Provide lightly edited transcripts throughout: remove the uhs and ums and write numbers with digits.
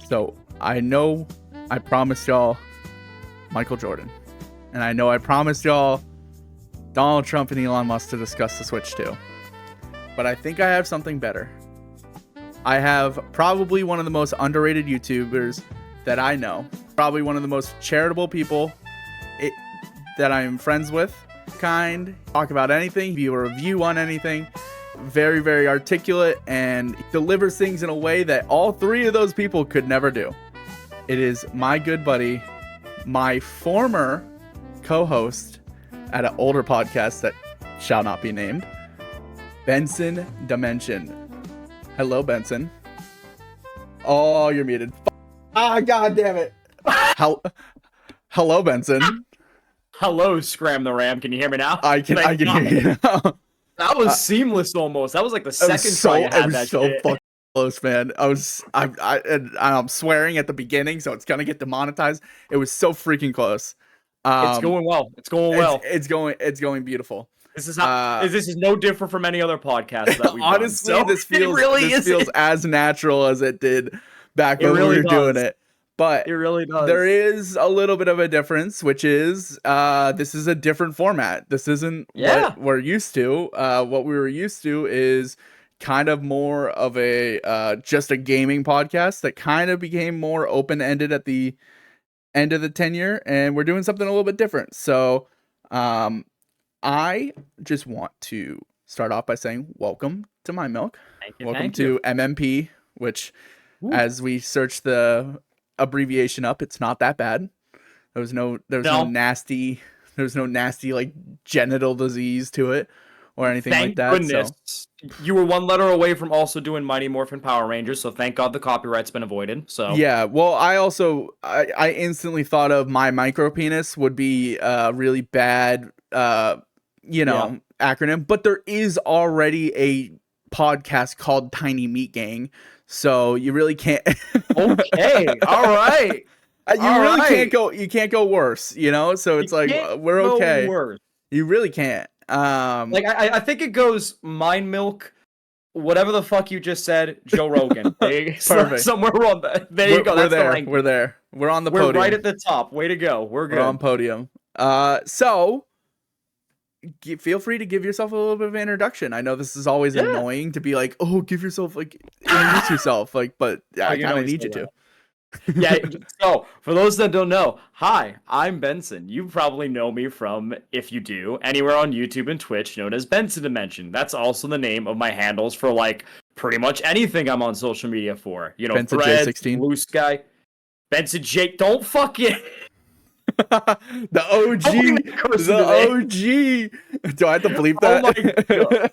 So I know I promised y'all Michael Jordan. And I know I promised y'all Donald Trump and Elon Musk to discuss the Switch too. But I think I have something better. I have probably one of the most underrated YouTubers that I know. Probably one of the most charitable people that I'm friends with. Talk about anything, view a review on anything. Very, very articulate and delivers things in a way that all three of those people could never do. It is my good buddy, my former co-host at an older podcast that shall not be named, Benson Dimension. Hello, Benson. Oh, you're muted. God damn it. Hello, Benson. Hello, Scram the Ram. Can you hear me now? I can hear you now. That was seamless almost. That was like the second try you had that shit. Fucking close, man. I'm swearing at the beginning, so it's gonna get demonetized. It was so freaking close. It's going well. It's going well. It's going beautiful. This is this is no different from any other podcast that we've honestly done. So this feels as natural as it did back when we were doing it. But it really does. There is a little bit of a difference, which is this is a different format. This isn't what we're used to. What we were used to is kind of more of a just a gaming podcast that kind of became more open-ended at the end of the tenure, and we're doing something a little bit different. So I just want to start off by saying welcome to MindMilk. Welcome to MMP, which as we search the abbreviation up, it's not that bad. There was no nasty like genital disease to it or anything like that. Thank goodness. So you were one letter away from also doing Mighty Morphin Power Rangers, so thank God the copyright's been avoided. So yeah, well, I instantly thought of my micro penis would be a really bad acronym, but there is already a podcast called Tiny Meat Gang. So you really can't. Okay, all right. You can't go worse, you know. So it's like we're okay. Worse. You really can't. I think it goes MindMilk, whatever the fuck you just said, Joe Rogan. Perfect. Somewhere on that. There you go. That's there. The ranking. We're there. We're on the podium. We're right at the top. Way to go. We're good. We're on podium. So feel free to give yourself a little bit of an introduction. I know this is always annoying to be like, oh, give yourself introduce yourself, but I kind of need you to. Yeah. So for those that don't know, hi, I'm Benson. You probably know me from, if you do, anywhere on YouTube and Twitch, known as Benson Dimension. That's also the name of my handles for pretty much anything I'm on social media for. You know, Benson Threads, J16. Blue Sky, Benson J. Don't fuck it. The OG. Do I have to bleep that? Oh my God.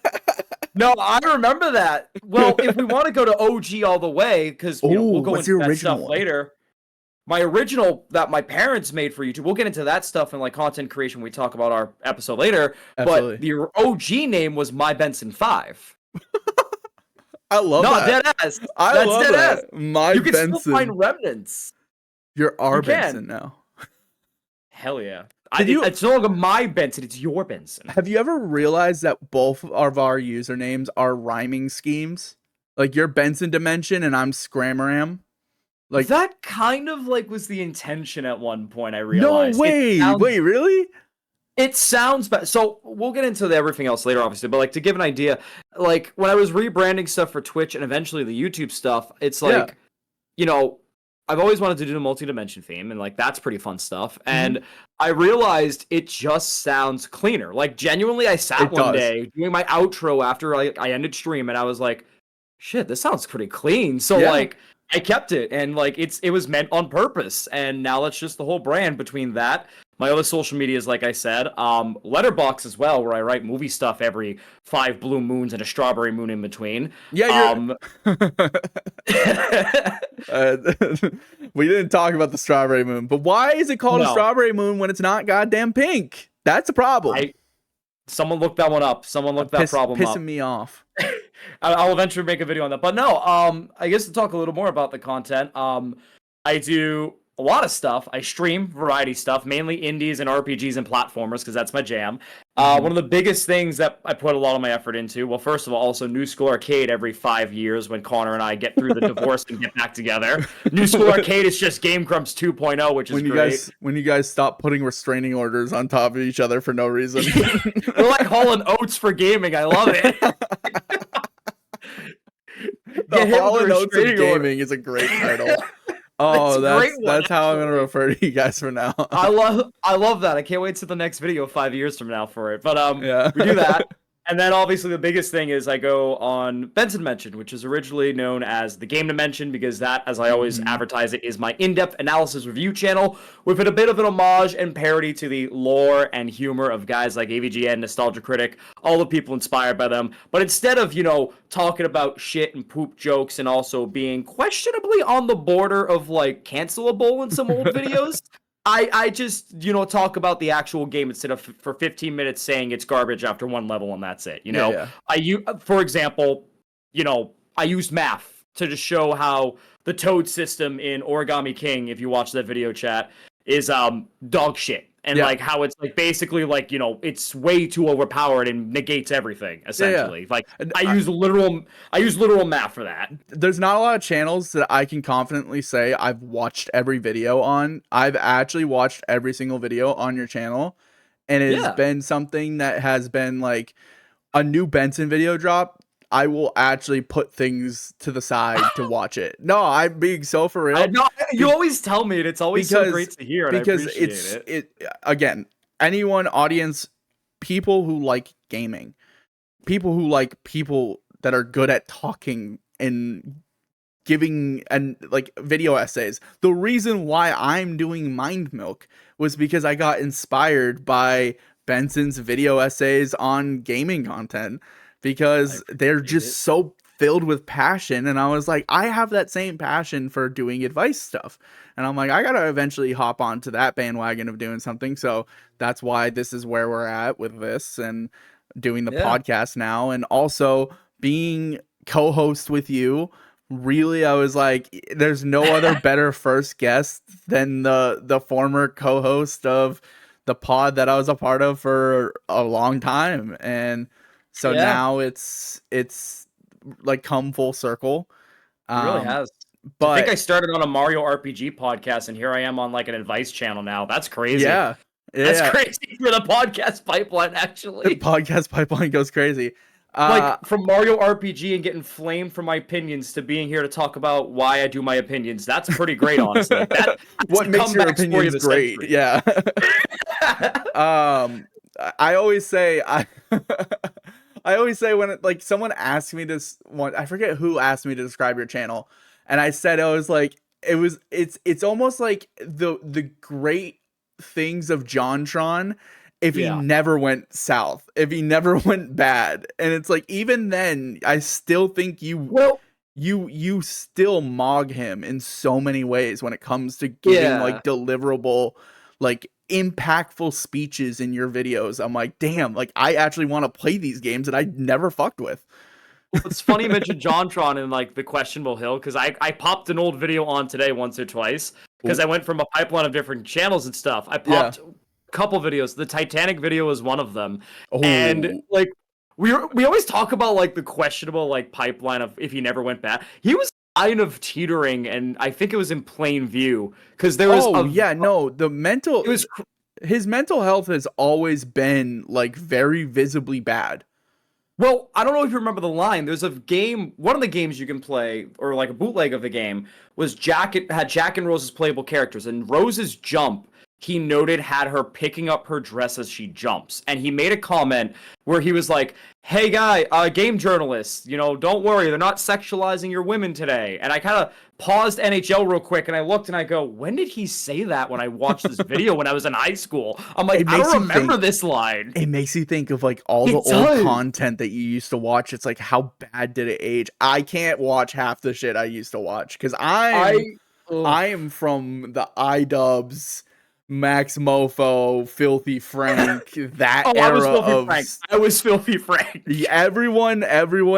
No, I remember that. Well, if we want to go to OG all the way, because we'll go into that stuff later. My original that my parents made for YouTube, we'll get into that stuff and content creation when we talk about our episode later. Absolutely. But the OG name was My Benson 5. I love that. Dead ass. I love that. My Benson. You can still find remnants. You're our Benson now. Hell yeah. It's no longer my Benson, it's your Benson. Have you ever realized that both of our usernames are rhyming schemes? Like you're Benson Dimension and I'm Scramaram. That kind of was the intention at one point, I realized. No way! Wait, really? It sounds bad. So we'll get into everything else later, obviously, but to give an idea, when I was rebranding stuff for Twitch and eventually the YouTube stuff, it's I've always wanted to do the multi-dimension theme, and that's pretty fun stuff. And I realized it just sounds cleaner. Genuinely, I sat one day doing my outro after I ended stream, and I was like, "Shit, this sounds pretty clean." So I kept it, and it was meant on purpose. And now that's just the whole brand between that. My other social media is, like I said, Letterbox as well, where I write movie stuff every 5 blue moons and a strawberry moon in between. Yeah, we didn't talk about the strawberry moon, but why is it called a strawberry moon when it's not goddamn pink? That's a problem. Someone looked that one up. Someone looked that problem up. Pissing me off. I'll eventually make a video on that. But no, I guess to talk a little more about the content, I do a lot of stuff. I stream variety stuff, mainly indies and RPGs and platformers, because that's my jam. One of the biggest things that I put a lot of my effort into, well, first of all, also New School Arcade every 5 years when Connor and I get through the divorce and get back together. New School Arcade is just Game Grumps 2.0, which is great. When you guys stop putting restraining orders on top of each other for no reason. We're like Hall & Oates for gaming. I love it. The Hall & Oates of gaming is a great title. Oh, that's how I'm gonna refer to you guys from now. I love that. I can't wait to the next video 5 years from now for it. But yeah. We do that. And then obviously the biggest thing is I go on Benson Mention, which is originally known as the Game Dimension, because that, as I always advertise it, is my in-depth analysis review channel with a bit of an homage and parody to the lore and humor of guys like AVGN, Nostalgia Critic, all the people inspired by them. But instead of, talking about shit and poop jokes and also being questionably on the border of like cancelable in some old videos, I just, talk about the actual game instead of for 15 minutes saying it's garbage after one level and that's it, Yeah. For example, I used math to just show how the toad system in Origami King, if you watch that video chat, is dog shit. And like how it's like basically like, it's way too overpowered and negates everything, essentially. Yeah. Like I use literal math for that. There's not a lot of channels that I can confidently say I've watched every video on. I've actually watched every single video on your channel. And it has been something that has been like a new Benson video drop. I will actually put things to the side to watch it. No, I'm being so for real. You always tell me it. It's always so great to hear. And because I appreciate it. Again, anyone, audience, people who like gaming, people who like people that are good at talking and giving and like video essays. The reason why I'm doing MindMilk was because I got inspired by Benson's video essays on gaming content. Because they're just so filled with passion. And I was like, I have that same passion for doing advice stuff. And I'm like, I got to eventually hop onto that bandwagon of doing something. So that's why this is where we're at with this and doing the podcast now. And also being co-host with you. Really, I was like, there's no other better first guest than the former co-host of the pod that I was a part of for a long time. And so now it's like come full circle. It really has. But I think I started on a Mario RPG podcast, and here I am on like an advice channel now. That's crazy. Yeah. That's crazy for the podcast pipeline, actually. The podcast pipeline goes crazy. Like from Mario RPG and getting flamed for my opinions to being here to talk about why I do my opinions. That's pretty great, honestly. That's what makes your opinions great? Century. Yeah. I always say I always say when like someone asks me this one, I forget who asked me to describe your channel, and I said I was like it's almost like the great things of JonTron if he never went south, if he never went bad. And it's like even then I still think you still mog him in so many ways when it comes to giving like deliverable, like impactful speeches in your videos. I'm like, damn, like I actually want to play these games that I never fucked with. Well, it's funny you mentioned JonTron and like the questionable hill, because I popped an old video on today once or twice because I went from a pipeline of different channels and stuff. I popped a couple videos. The Titanic video was one of them. And like we always talk about like the questionable like pipeline of if he never went bad. He was kind of teetering, and I think it was in plain view because there was his mental health has always been like very visibly bad. Well, I don't know if you remember the line. There's a game, one of the games you can play, or like a bootleg of the game, was had Jack and Rose's playable characters, and Rose's jump, he noted, had her picking up her dress as she jumps. And he made a comment where he was like, hey guy, game journalist, don't worry, they're not sexualizing your women today. And I kind of paused NHL real quick, and I looked and I go, when did he say that when I watched this video when I was in high school? I'm like, I don't remember this line. It makes you think of like all the old content that you used to watch. It's like, how bad did it age? I can't watch half the shit I used to watch because I am from the iDubbbz, Max Mofo, Filthy Frank, that era of... I was Filthy Frank. Everyone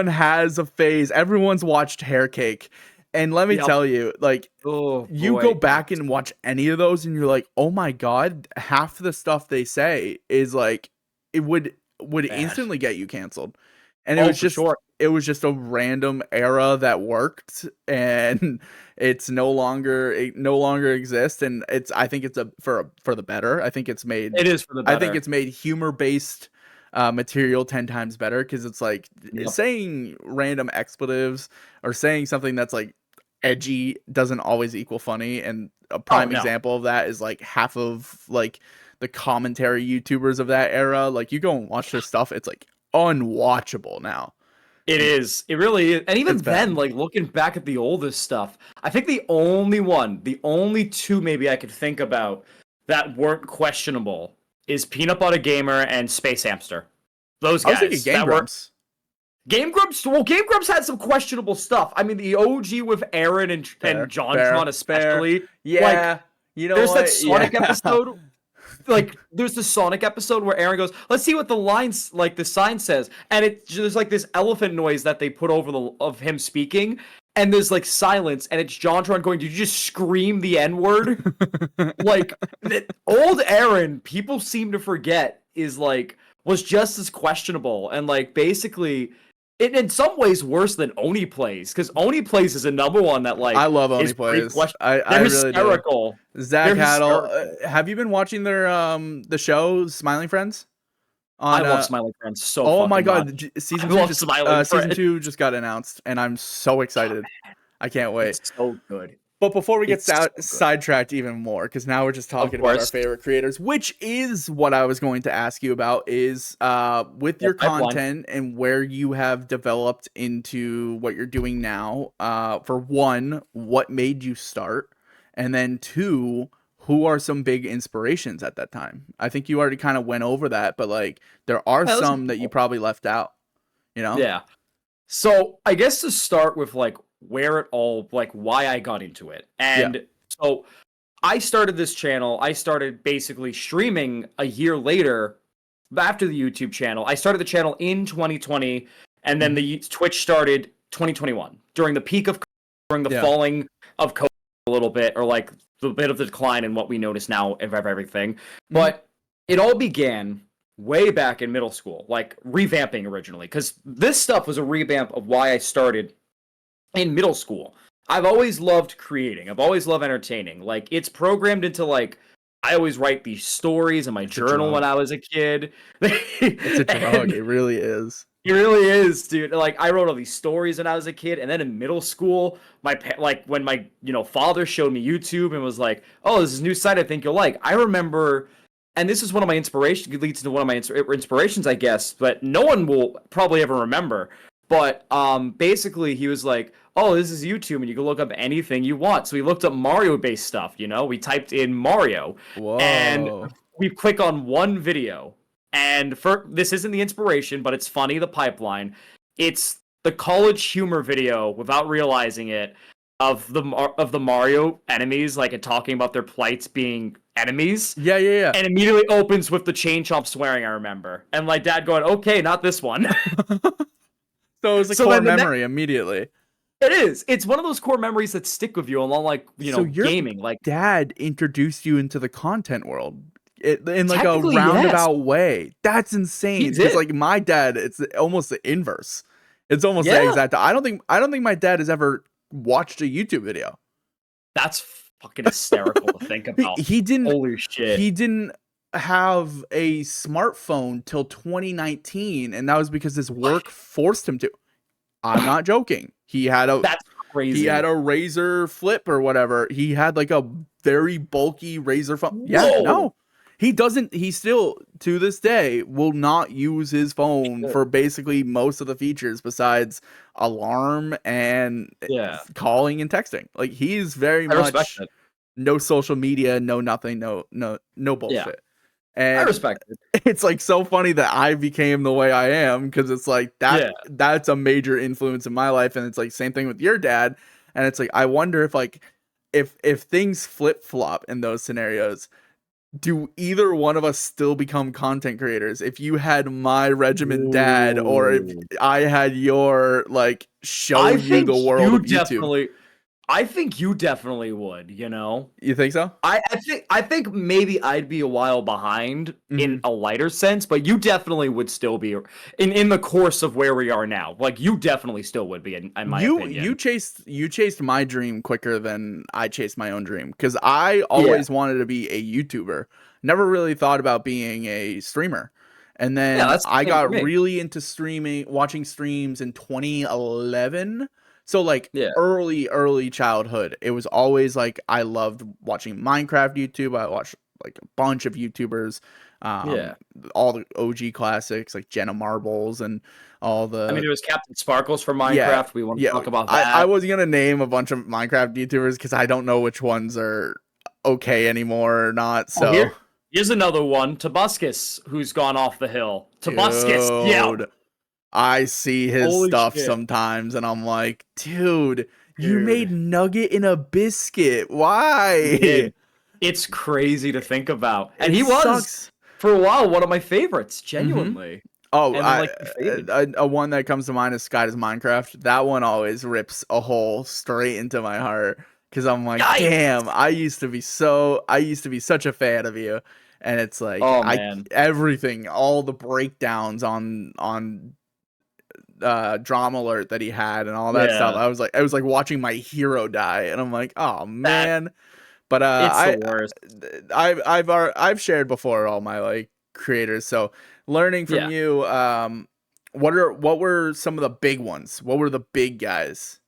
has a phase. Everyone's watched Hair Cake. And let me Yep. tell you, like, Oh you go boy. back and watch any of those, and you're like, oh my god, half the stuff they say is like, it would Bad. instantly get you canceled. And Oh, for sure. it was just a random era that worked, and it no longer exists. And I think it's for the better. I think it's made It is for the I think better. it's made humor based material 10 times better, because it's like Yep. saying random expletives or saying something that's like edgy doesn't always equal funny. And a prime No. example of that is like half of like the commentary YouTubers of that era. Like, you go and watch their stuff, it's like unwatchable now. It is. It really is. And even It's then, bad. like looking back at the oldest stuff, I think the only two maybe I could think about that weren't questionable is Peanut Butter Gamer and Space Hamster. Those I was thinking guys Game that were Grumps. Game Grumps. Well, Game Grumps had some questionable stuff. I mean, the OG with Aaron and Fair, JonTron fair. especially. Like, Yeah, you know there's that what? Sonic Yeah. episode. Like, there's the Sonic episode where Aaron goes, "Let's see what the lines like the sign says," and there's like this elephant noise that they put over of him speaking, and there's like silence, and it's JonTron going, "Did you just scream the N-word?" Like, old Aaron, people seem to forget was just as questionable, and like basically, it in some ways worse than Oni Plays, because Oni Plays is another one that like I love is Oni pretty Plays. They're I really do. hysterical. Zach They're Haddle. hysterical. Have you been watching their the show Smiling Friends? I On love Smiling Friends so oh my fucking god, much. I season two love just Smiling season Friends. 2 just got announced, and I'm so excited. I can't wait. It's so good. But before we get It's so good. sidetracked even more, because now we're just Of talking about our course. favorite creators, which is what I was going to ask you about, is with Yeah, your pipeline. content and where you have developed into what you're doing now. For one, what made you start? And then two, who are some big inspirations at that time? I think you already kind of went over that, but like there are Yeah, that's some that you cool. probably left out, you know? Yeah. So I guess to start with like where it all like why I got into it. Yeah. And so I started this channel. I started basically streaming a year later after the YouTube channel. I started the channel in 2020, and then the Twitch started 2021 during the peak of during the Yeah. falling of COVID a little bit, or like the bit of the decline in what we notice now of everything. But it all began way back in middle school, like revamping originally, because this stuff was a revamp of why I started in middle school. I've always loved creating. I've always loved entertaining. Like, it's programmed into like I always write these stories in my journal when I was a kid. It's a drug. It really is. It really is, dude. Like, I wrote all these stories when I was a kid, and then in middle school, when my father showed me YouTube and was like, "Oh, this is a new site I think you'll like." I remember, and this is one of my inspirations. Leads to one of my inspirations, I guess, but no one will probably ever remember. But basically, he was like, "Oh, this is YouTube, and you can look up anything you want." So we looked up Mario-based stuff. We typed in Mario, and Whoa. we click on one video. And this isn't the inspiration, but it's funny, the pipeline. It's the college humor video, without realizing it, of the Mario enemies, like, and talking about their plights being enemies. Yeah. And immediately opens with the chain chomp swearing, I remember. And my dad going, "Okay, not this one." So it was a So core then memory immediately. It is. It's one of those core memories that stick with you along, like, So your gaming. Like, dad introduced you into the content world in like a technically, yes. roundabout way. That's insane. He Because did. like my dad, it's almost the inverse. It's almost the Yeah. exact. I don't think my dad has ever watched a YouTube video. That's fucking hysterical to think about. He didn't. Holy shit. He didn't have a smartphone till 2019, and that was because his work forced him to. I'm not joking. That's crazy. He had a Razor Flip or whatever. He had like a very bulky Razor phone. Yeah, Whoa. no. He doesn't. He still, to this day, will not use his phone for basically most of the features besides alarm and calling and texting. Like, he's very much no social media, no nothing, no bullshit. Yeah. And I respect it. It's like so funny that I became the way I am, because it's like that. Yeah. That's a major influence in my life, and it's like same thing with your dad. And it's like, I wonder if like if things flip flop in those scenarios, do either one of us still become content creators? If you had my regiment dad, or if I had your like show you the world of YouTube. I think you definitely would, you know? You think so? I think maybe I'd be a while behind Hmm. in a lighter sense, but you definitely would still be in the course of where we are now. Like you definitely still would be in my You opinion. chased my dream quicker than I chased my own dream because I Yeah. always wanted to be a YouTuber. Never really thought about being a streamer. And Yeah, then that's I the same for got me. really into streaming, watching streams in 2011. So like Yeah. early childhood. It was always like I loved watching Minecraft YouTube. I watched like a bunch of YouTubers, um, Yeah. all the OG classics like Jenna Marbles and all I mean, the there was Captain Sparkles for yeah, Minecraft. We want to yeah. talk about I that. was gonna name a bunch of Minecraft YouTubers because I don't know which ones are okay anymore or not. Oh, So, here's another one, Tobuscus, who's gone off the hill. Tobuscus, yeah. dude, I see his Holy stuff shit, sometimes, and I'm like, dude, you made dude. nugget in a biscuit. He Why? did. It's crazy to think about. And It he was, sucks. for a while, one of my favorites, Mm-hmm. genuinely. Oh, And then, like, he faded. a one that comes to mind is Sky Does Minecraft. That one always rips a hole straight into my heart because I'm like, Yikes! damn, I used to be such a fan of you, and it's like Oh, I man. everything, all the breakdowns on Drama Alert that he had and all that stuff. Yeah. I was like watching my hero die, and I'm like, oh That, man. But it's the worst. I've shared before all my like creators. So learning from Yeah. you, what were some of the big ones? What were the big guys?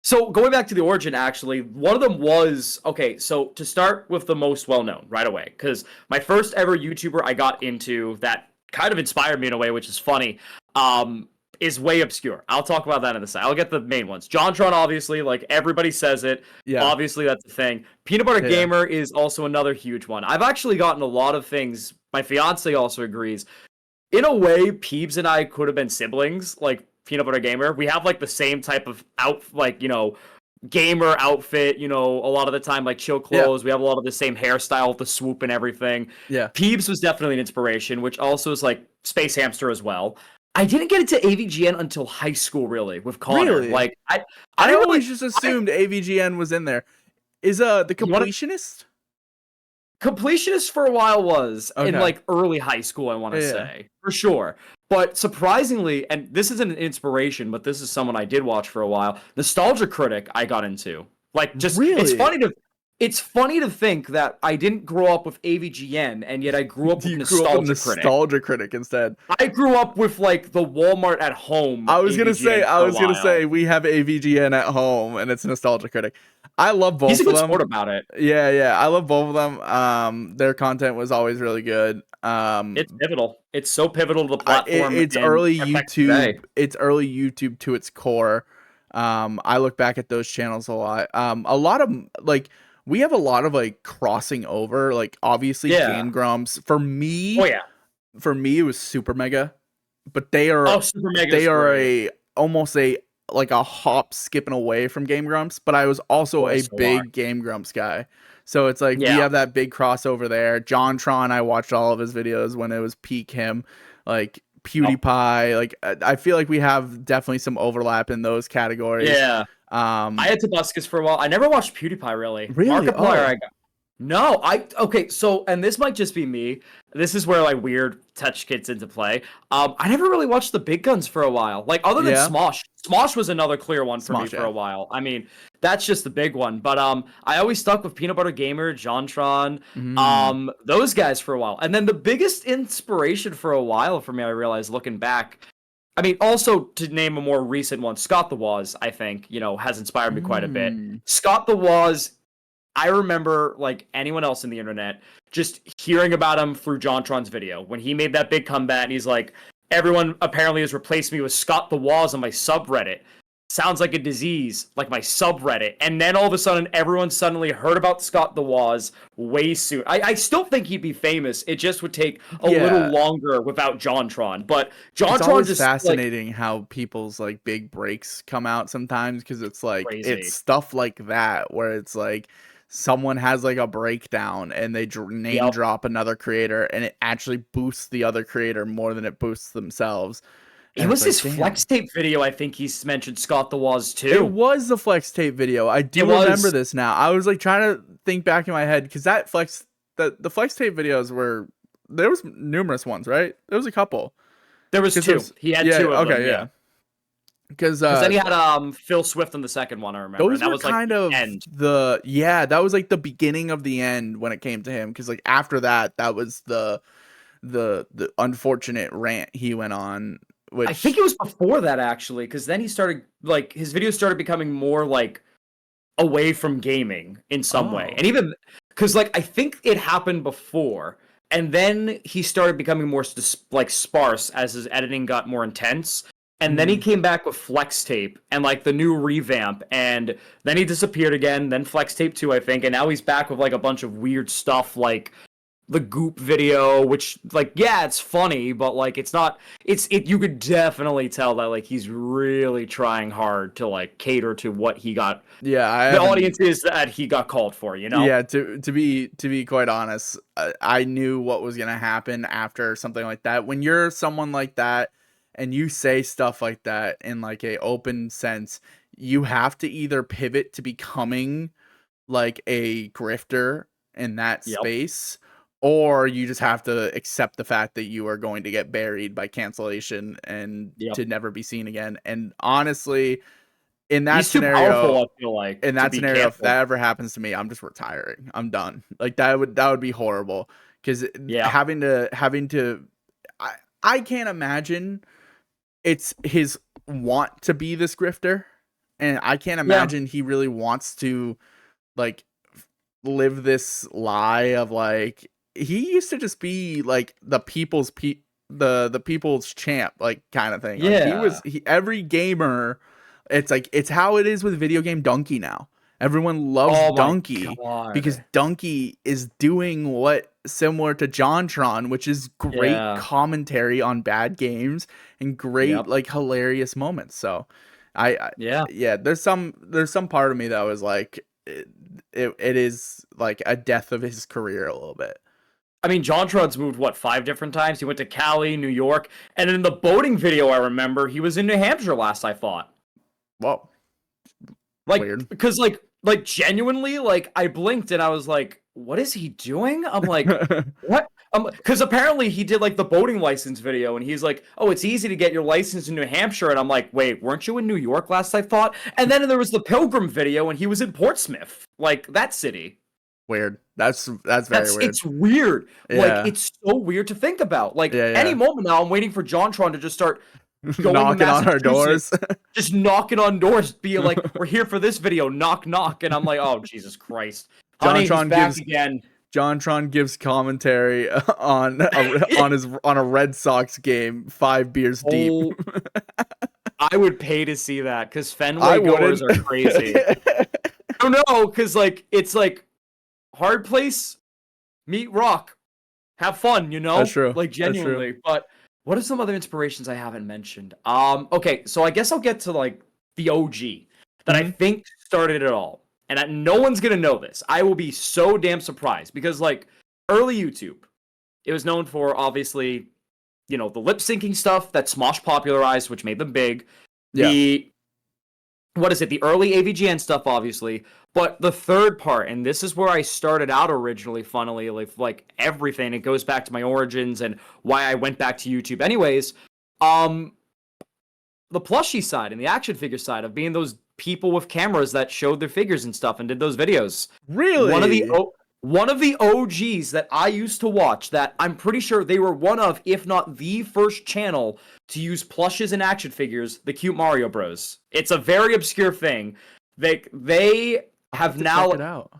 So going back to the origin, actually, one of them was okay. So to start with the most well known right away, because my first ever YouTuber I got into that kind of inspired me in a way, which is funny, is way obscure. I'll talk about that in a second. I'll get the main ones. JonTron, obviously, like everybody says it. Yeah, Obviously, that's the thing. Peanut Butter yeah, Gamer is also another huge one. I've actually gotten a lot of things. My fiance also agrees in a way, Peebs and I could have been siblings, like Peanut Butter Gamer. We have like the same type of like, gamer outfit, a lot of the time, like chill yeah, clothes. We have a lot of the same hairstyle with the swoop and everything. yeah. Peebs was definitely an inspiration, which also is like Space Hamster as well. I didn't get into AVGN until high school, really, with Connor. Really? Like, I I didn't always really. just I, assumed AVGN was in there. Is the you want to completionist? Completionist for a while was in Okay. like early high school, I want to Yeah. say, for sure. But surprisingly, and this isn't an inspiration, but this is someone I did watch for a while. Nostalgia Critic, I got into. Like, just Really? it's funny to think that I didn't grow up with AVGN, and yet I grew up with You grew up with Nostalgia Critic. Nostalgia Critic instead. I grew up with like the Walmart at home AVGN I for a was gonna while. say we have AVGN at home and it's Nostalgia Critic. I love He's a both of good sport them. about it. Yeah, yeah, I love both of them. Their content was always really good. It's pivotal. It's so pivotal to the platform It's and early affects today. YouTube. It's early YouTube to its core. I look back at those channels a lot. A lot of like we have a lot of like crossing over. Like obviously Yeah. Game Grumps. Oh yeah. For me, it was Super Mega, but Oh, Super Mega they is are great. a almost a like a hop skipping away from Game Grumps. But I was also Oh, they a so are. big Game Grumps guy. So it's like we Yeah. have that big crossover there. JonTron, I watched all of his videos when it was peak him. Like Oh, PewDiePie, like I feel like we have definitely some overlap in those categories. yeah. I Um, had Tobuscus for a while. I never watched PewDiePie really. really? Markiplier, Oh, I got. No, okay. So, and this might just be me. This is where like weird touch gets into play. I never really watched the big guns for a while. Like other than yeah, Smosh, Smosh was another clear one for me Smosh, for yeah. a while. I mean, that's just the big one. But I always stuck with Peanut Butter Gamer, JonTron, Mm, those guys for a while. And then the biggest inspiration for a while for me, I realized looking back. I mean, also to name a more recent one, Scott the Woz, I think, has inspired me quite a bit. mm. Scott the Woz, I remember, like anyone else in the internet, just hearing about him through JonTron's video. When he made that big comeback, and he's like, everyone apparently has replaced me with Scott the Woz on my subreddit. Sounds like a disease, like my subreddit. And then all of a sudden, everyone suddenly heard about Scott the Woz way soon. I still think he'd be famous. It just would take a little Yeah, longer without JonTron. But it's JonTron always just, like, fascinating how people's like big breaks come out sometimes because it's like it's crazy. stuff like that where it's like someone has like a breakdown and they name Yep. drop another creator and it actually boosts the other creator more than it boosts themselves. It And was it's his like, damn. flex tape video. I think he's mentioned Scott the Waz It too. was the flex tape video. I do remember this now. I was like trying to think back in my head because that the flex tape videos were, there was numerous ones, right? There was a couple. There was two. He had two of them. Yeah. Because then he had Phil Swift on the second one. I remember. Those and that were was kind like of end. that was like the beginning of the end when it came to him. Because like after that was the unfortunate rant he went on. Which I think it was before that actually, because then he started like his videos started becoming more like away from gaming in some way, and even because like I think it happened before, and then he started becoming more like sparse as his editing got more intense, and then he came back with flex tape and like the new revamp, and then he disappeared again, then flex tape 2 I think, and now he's back with like a bunch of weird stuff like the goop video, which like it's funny, but like it's not you could definitely tell that like he's really trying hard to like cater to what he got the audience is that he got called for, you know. To be quite honest, I knew what was gonna happen after something like that. When you're someone like that and you say stuff like that in like a open sense, you have to either pivot to becoming like a grifter in that space, or you just have to accept the fact that you are going to get buried by cancellation and to never be seen again. And honestly, in that scenario, too powerful, I feel like, if that ever happens to me, I'm just retiring. I'm done. Like that would be horrible. Because having to, I can't imagine it's his want to be this grifter, and I can't imagine he really wants to like live this lie of like, he used to just be like the people's the people's champ, like kind of thing. Like every gamer, it's like, it's how it is with video game Donkey now. Everyone loves Donkey because Donkey is doing what similar to JonTron, which is great commentary on bad games and great like hilarious moments. So there's some part of me that was like, it is like a death of his career a little bit. I mean, JonTron's moved, 5 different times? He went to Cali, New York, and in the boating video, I remember, he was in New Hampshire last I thought. Whoa. Like, weird. Because, like, genuinely, like, I blinked and I was like, what is he doing? I'm like, what? Because apparently he did, like, the boating license video, and he's like, oh, it's easy to get your license in New Hampshire, and I'm like, wait, weren't you in New York last I thought? And then there was the Pilgrim video, and he was in Portsmouth, like, that city. Weird. That's very weird. It's weird. Like, it's so weird to think about. Like, any moment now, I'm waiting for JonTron to just start going knocking on our doors. Just knocking on doors, being like, we're here for this video, knock, knock. And I'm like, oh, Jesus Christ. JonTron back again. JonTron gives commentary on a Red Sox game 5 beers deep. I would pay to see that, because Fenway goers are crazy. I don't know, because, like, it's like, hard place, meet rock, have fun, you know? That's true. Like, genuinely. But what are some other inspirations I haven't mentioned? Okay, so I guess I'll get to like the OG that I think started it all. And no one's gonna know this. I will be so damn surprised, because like early YouTube, it was known for obviously, you know, the lip syncing stuff that Smosh popularized, which made them big. The early AVGN stuff, obviously. But the third part, and this is where I started out originally, funnily, like everything. It goes back to my origins and why I went back to YouTube anyways. The plushie side and the action figure side of being those people with cameras that showed their figures and stuff and did those videos. Really? One of the OGs that I used to watch, that I'm pretty sure they were one of, if not the first channel to use plushes and action figures, the Cute Mario Bros. It's a very obscure thing. They have now check it out.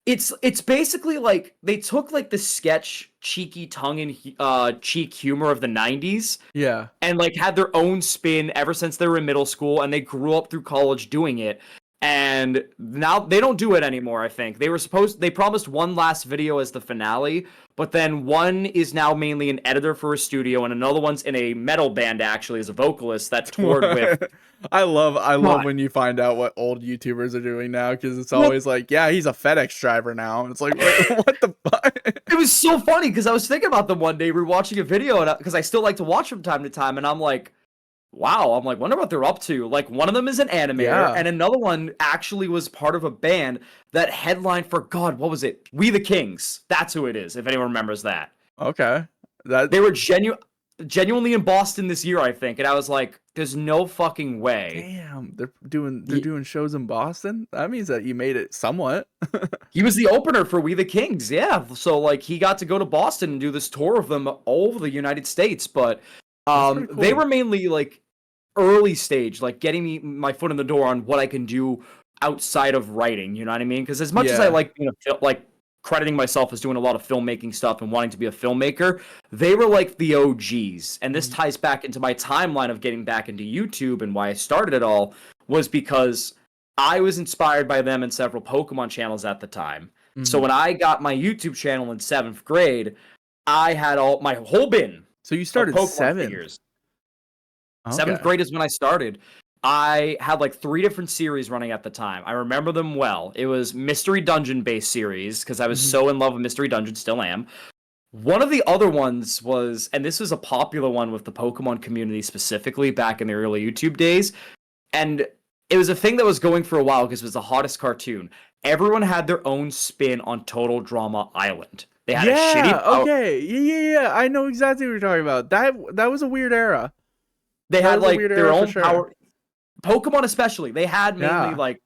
It's basically like they took like the sketch cheeky tongue and cheek humor of the 90s. Yeah. And like had their own spin ever since they were in middle school, and they grew up through college doing it. And now they don't do it anymore, I think. They promised one last video as the finale, but then one is now mainly an editor for a studio, and another one's in a metal band actually as a vocalist that toured with. I love when you find out what old YouTubers are doing now, because it's always like, yeah, he's a FedEx driver now. And it's like, wait, what the fuck? It was so funny, because I was thinking about them one day, rewatching a video, because I still like to watch from time to time, and I'm like, wow, I'm like, wonder what they're up to. Like, one of them is an animator, Yeah. and another one actually was part of a band that headlined for, God, what was it? We the Kings. That's who it is, if anyone remembers that. Okay. That They were genuinely in Boston this year, I think, and I was like, there's no fucking way. damn, they're doing shows in Boston. That means that you made it somewhat. He was the opener for We the Kings, yeah. So like he got to go to Boston and do this tour of them all over the United States, but That's pretty they cool. were mainly like early stage, like getting me my foot in the door on what I can do outside of writing. You know what I mean? Because as much as I Yeah. like being like crediting myself as doing a lot of filmmaking stuff and wanting to be a filmmaker, they were like the OGs. And this Mhm. ties back into my timeline of getting back into YouTube, and why I started it all was because I was inspired by them and several Pokemon channels at the time. So Mhm. when I got my YouTube channel in 7th grade, I had all my whole bin So you of started Pokemon 7th. figures. 7th Okay. grade is when I started. I had like 3 different series running at the time. I remember them well. It was Mystery Dungeon based series because I was Mhm. so in love with Mystery Dungeon, still am. One of the other ones was, and this was a popular one with the Pokemon community specifically back in the early YouTube days, and it was a thing that was going for a while because it was the hottest cartoon. Everyone had their own spin on Total Drama Island. They had a shitty Yeah, okay. Yeah. I know exactly what you're talking about. That was a weird era. they That had was a weird like their era for own sure. power. Pokemon especially, they had mainly Yeah. like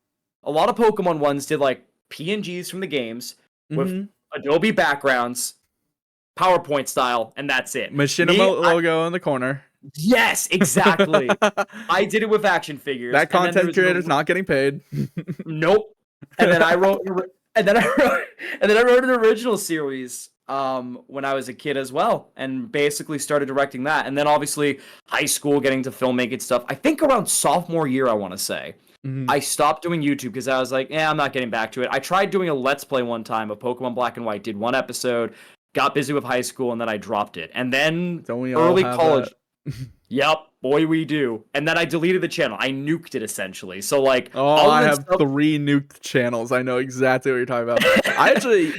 a lot of Pokemon ones did like PNGs from the games with Mhm. Adobe backgrounds, PowerPoint style, and that's it. Machinima logo in the corner. Yes, exactly. I did it with action figures, That and then there content was an creator's not getting paid. nope. And then I wrote, and then I wrote, and then I wrote an original series when I was a kid as well, and basically started directing that. And then obviously high school, getting to filmmaking stuff. I think around sophomore year, I want to say. Mhm. I stopped doing YouTube because I was like, yeah, I'm not getting back to it. I tried doing a Let's Play one time of Pokemon Black and White, did one episode, got busy with high school, and then I dropped it. And then Don't we all early have that? college, yep, boy, we do. And then I deleted the channel. I nuked it essentially. So like, Oh, other I than have stuff, 3 nuked channels. I know exactly what you're talking about. I actually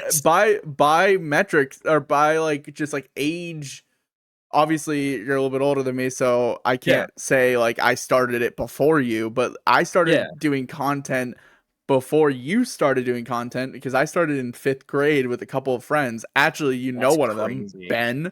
by metrics or by like just like age. Obviously, you're a little bit older than me, so I yeah, can't say like I started it before you, but I yeah, started doing content before you started doing content because I started in 5th grade with a couple of friends. Actually, you know that's one of them, crazy. Ben.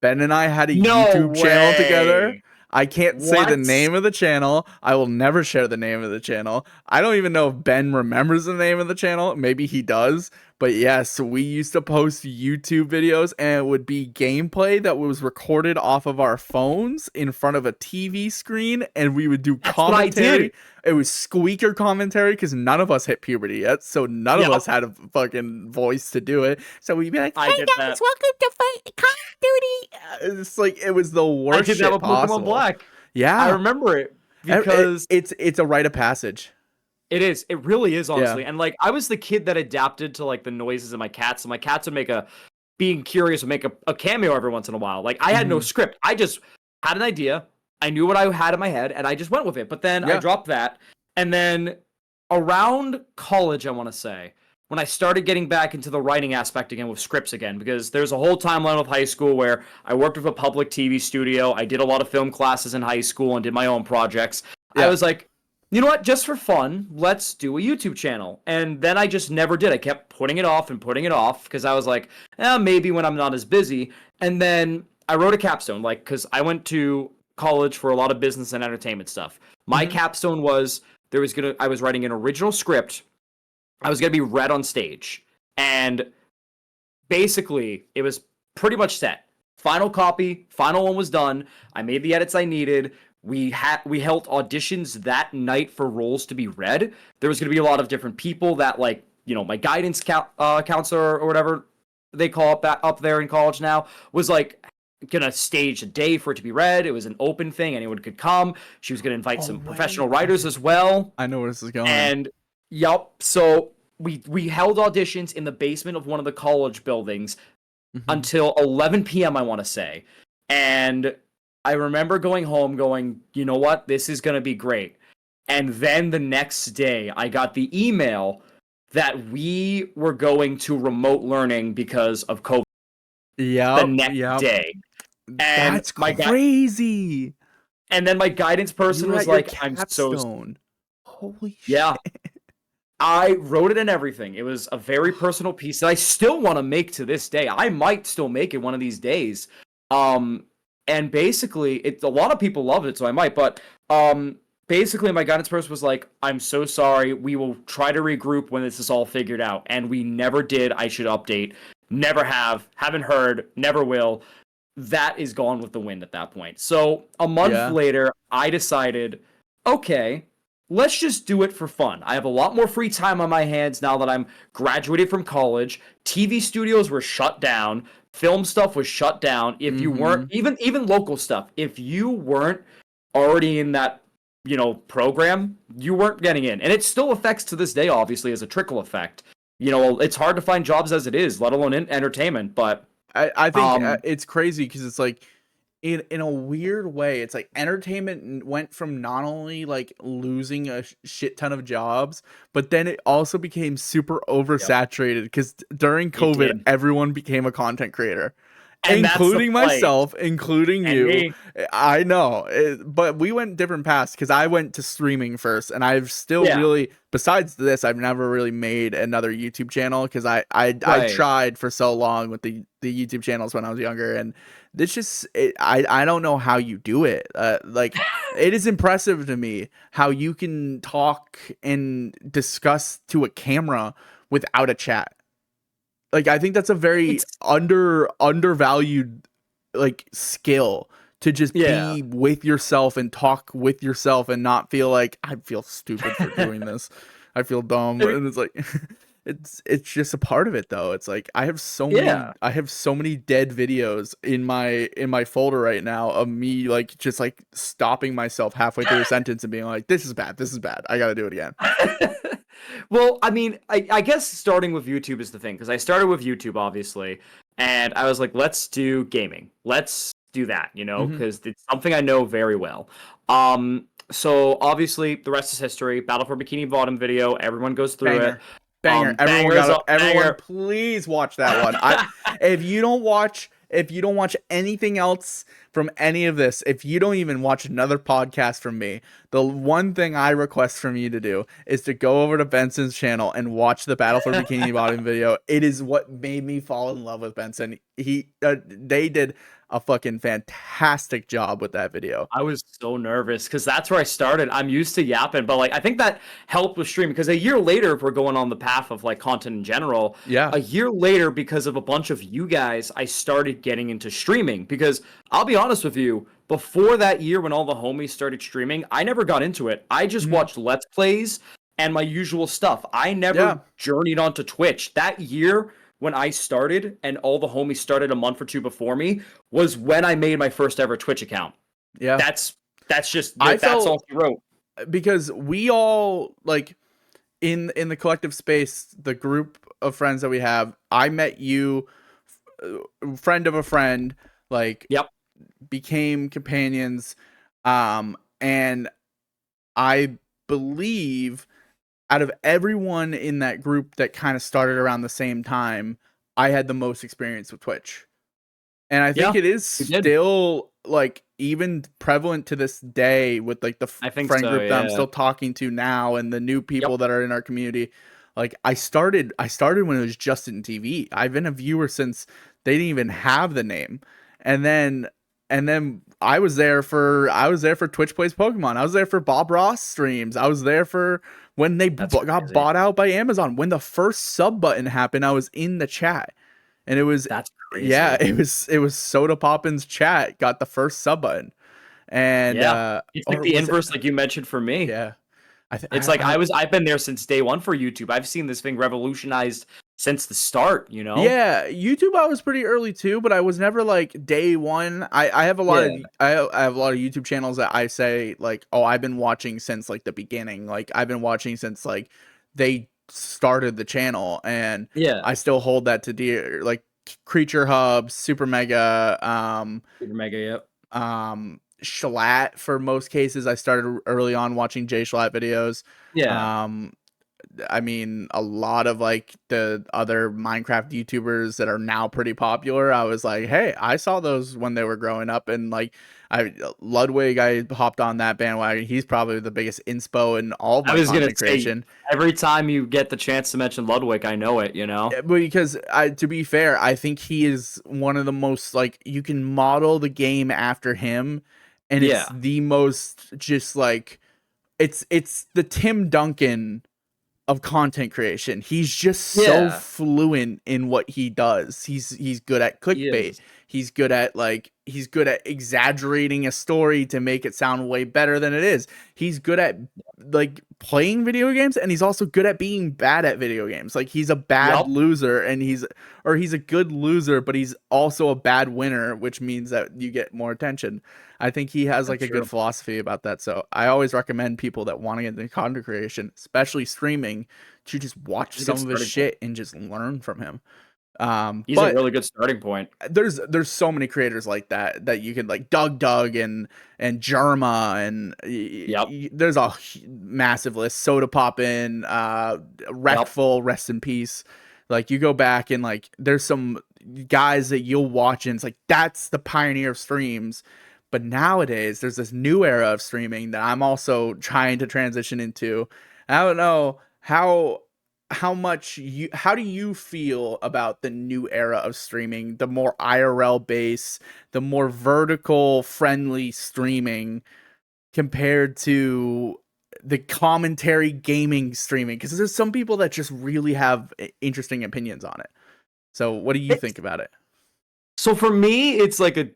Ben and I had a No YouTube channel together. way. I can't say the What? name of the channel. I will never share the name of the channel. I don't even know if Ben remembers the name of the channel. Maybe he does. But yes, we used to post YouTube videos and it would be gameplay that was recorded off of our phones in front of a TV screen and we would do That's what I commentary. did. It was squeaker commentary because none of us hit puberty yet, so none of us Yep, had a fucking voice to do it. So we'd be like, I "Hey did guys, that. welcome to Call of Duty." It's like it was the I worst did that shit with Pokemon possible. Black. I Yeah, remember it because it's a rite of passage. it is. It really is, Yeah. honestly. And like, I was the kid that adapted to like the noises of my cats. So my cats would make being curious would make a cameo every once in a while. Like, I had no Hmm. script. I just had an idea. I knew what I had in my head, and I just went with it. But then I Yeah. dropped that, and then around college, I want to say, when I started getting back into the writing aspect again with scripts again, because there's a whole timeline of high school where I worked with a public TV studio. I did a lot of film classes in high school and did my own projects. I Yeah. was like, you know what? Just for fun, let's do a YouTube channel. And then I just never did. I kept putting it off and putting it off because I was like, maybe when I'm not as busy. And then I wrote a capstone, like, because I went to college for a lot of business and entertainment stuff. My Hmm. capstone was I was writing an original script. I was gonna be read on stage, and basically it was pretty much set. Final copy, final one was done. I made the edits I needed. We held auditions that night for roles to be read. There was gonna be a lot of different people that like my guidance counselor or whatever they call it back up there in college now was like gonna stage a day for it to be read. It was an open thing; anyone could come. She was gonna invite Oh some wait. professional writers Okay. as well. I know where this is going. And yep, so we held auditions in the basement of one of the college buildings Hmm. until 11 p.m. I want to say. And I remember going home going, "You know what? This is going to be great." And then the next day, I got the email that we were going to remote learning because of COVID the Yep. next Yep. day. And That's my guy crazy. And then my guidance person You was got your like, I'm so capstone. Holy yeah. shit. I wrote it and everything. It was a very personal piece that I still want to make to this day. I might still make it one of these days. Um, and basically, a lot of people love it, so I might. But basically, my guidance person was like, "I'm so sorry. We will try to regroup when this is all figured out." And we never did. I should update. Never have. Haven't heard. Never will. That is gone with the wind at that point. So a month Yeah. later, I decided, okay, let's just do it for fun. I have a lot more free time on my hands now that I'm graduated from college. TV studios were shut down. Film stuff was shut down. If you weren't Mm-hmm. even local stuff, if you weren't already in that, program, you weren't getting in. And it still affects to this day, obviously, as a trickle effect. It's hard to find jobs as it is, let alone in entertainment. But I think um it's crazy because it's like in a weird way, it's like entertainment went from not only like losing a shit ton of jobs, but then it also became super yep, oversaturated because during it COVID, did. everyone became a content creator, And that's the including play. myself, including And you. me. I know, but we went different paths because I went to streaming first, and I've still Yeah. really, besides this, I've never really made another YouTube channel because I Right. tried for so long with the YouTube channels when I was younger, and this just I don't know how you do it. Like it is impressive to me how you can talk and discuss to a camera without a chat. Like I think that's a very It's undervalued like skill to just yeah. be with yourself and talk with yourself and not feel like I feel stupid for doing this. I feel dumb, I mean, and it's like it's just a part of it though. It's like yeah. I have so many dead videos in my folder right now of me like just like stopping myself halfway through a sentence and being like this is bad. This is bad. I got to do it again. Well, I mean, I guess starting with YouTube is the thing because I started with YouTube obviously, and I was like, let's do gaming. Let's do that, Mhm. because it's something I know very well. So obviously the rest is history. Battle for Bikini Bottom video, everyone goes through it. Banger. Banger. Everyone Bangers, got everyone banger. please watch that one. I if you don't watch anything else from any of this, if you don't even watch another podcast from me, the one thing I request from you to do is to go over to Benson's channel and watch the Battle for Bikini Bottom video. It is what made me fall in love with Benson. They did a fucking fantastic job with that video. I was so nervous because that's where I started. I'm used to yapping, but like I think that helped with streaming because a year later, if we're going on the path of like content in general, Yeah. a year later, because of a bunch of you guys, I started getting into streaming. Because I'll be honest with you, before that year when all the homies started streaming, I never got into it. I just Mhm. watched Let's Plays and my usual stuff. I Yeah. never journeyed onto Twitch. That year when I started and all the homies started a month or two before me was when I made my first ever Twitch account. Yeah. That's just I that's felt all he wrote. because we all like in the collective space, the group of friends that we have, I met you, friend of a friend, like Yep. became companions, and I believe out of everyone in that group that kind of started around the same time, I had the most experience with Twitch. And I think Yeah, it is we did. still like even prevalent to this day with like the I think friend so, group that I'm yeah. still talking to now and the new Yep. people that are in our community. Like I started when it was Justin TV. I've been a viewer since they didn't even have the name. And then I was there for Twitch Plays Pokemon. I was there for Bob Ross streams. I was there for when they That's got crazy. bought out by Amazon. When the first sub button happened, I was in the chat. And it was That's yeah, crazy. it was Soda Poppin's chat got the first sub button, and Yeah. It's like or the was it? inverse like you mentioned for me. Yeah, It's like I've been there since day one for YouTube. I've seen this thing revolutionized since the start, you know? yeah, YouTube. I was pretty early too, but I was never like day one. I have a lot of Yeah. I have a lot of YouTube channels that I say like, oh, I've been watching since like the beginning. Like I've been watching since like they started the channel, and Yeah. I still hold that to dear. Like Creature Hub, Super Mega, Super Mega, yep. Shalat for most cases. I started early on watching Jay Shalat videos. Yeah. Um I mean, a lot of like the other Minecraft YouTubers that are now pretty popular, I was like, hey, I saw those when they were growing up, and like Ludwig, I hopped on that bandwagon. He's probably the biggest inspo in all of I my was gonna content say, creation. every time you get the chance to mention Ludwig, I know it. You know. Because to be fair, I think he is one of the most like you can model the game after him, and it's Yeah. the most just like it's the Tim Duncan of content creation. He's just so Yeah. fluent in what he does. He's good at He clickbait. is. He's good at exaggerating a story to make it sound way better than it is. He's good at like playing video games, and he's also good at being bad at video games. Like he's a bad Yup. loser, and he's a good loser, but he's also a bad winner, which means that you get more attention. I think he has like That's a good true. philosophy about that. So I always recommend people that want to get into content creation, especially streaming, to just watch He's a good some of his starting point. shit and just learn from him. He's a But really good starting point. there's so many creators like that you can like Doug and Germa and Yep. there's a massive list. Soda Poppin, Yep. Wreckful, rest in peace. Like you go back and like there's some guys that you'll watch and it's like that's the pioneer of streams. But nowadays there's this new era of streaming that I'm also trying to transition into. I don't know how do you feel about the new era of streaming, the more IRL base, the more vertical friendly streaming compared to the commentary gaming streaming? Because there's some people that just really have interesting opinions on it. So what do you It's think about it? So for me, it's like a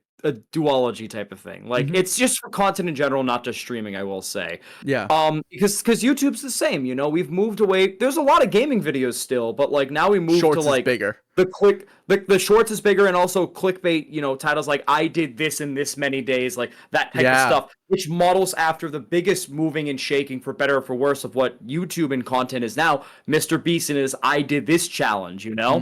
duology type of thing. Like Hmm. it's just for content in general, not just streaming, I will say. Yeah. Because YouTube's the same, you know, we've moved away. There's a lot of gaming videos still, but like now we move to Shorts is like bigger. the shorts is bigger and also clickbait, you know, titles like I did this in this many days, like that type of Yeah. stuff, which models after the biggest moving and shaking for better or for worse of what YouTube and content is now, Mr. Beast and his I did this challenge, you know?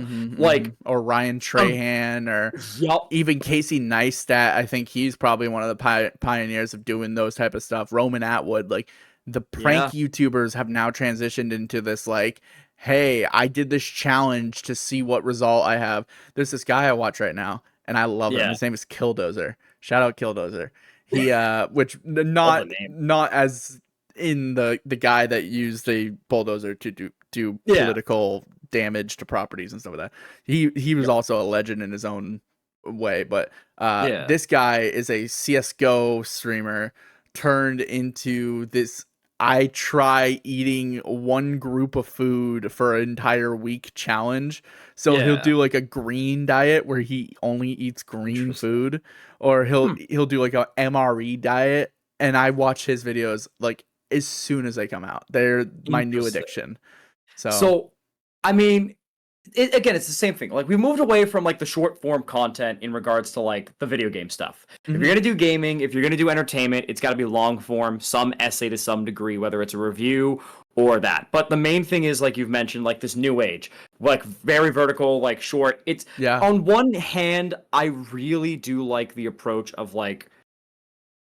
Or Ryan Um, Trahan, or yup. even Casey Neistat. I think he's probably one of the pioneers of doing those type of stuff. Roman Atwood, like the prank Yeah. YouTubers have now transitioned into this like, hey, I did this challenge to see what result I have. There's this guy I watch right now, and I love him. Yeah. His name is Killdozer. Shout out Killdozer. He which Love the not name. not as in the guy that used a bulldozer to do Yeah. political damage to properties and stuff like that. He was Yep. also a legend in his own way, but Yeah. this guy is a CS:GO streamer turned into this I try eating one group of food for an entire week challenge. So he'll Yeah. do like a green diet where he only eats green Interesting. food, or Hmm. he'll do like a MRE diet, and I watch his videos like as soon as they come out. They're my new Interesting. addiction. So, So, I mean, again, it's the same thing. Like we moved away from like the short form content in regards to like the video game stuff. If mhm, you're gonna do gaming, if you're gonna do entertainment, it's got to be long form, some essay to some degree, whether it's a review or that. But the main thing is like you've mentioned, like this new age, like very vertical, like short. It's yeah, on one hand, I really do like the approach of like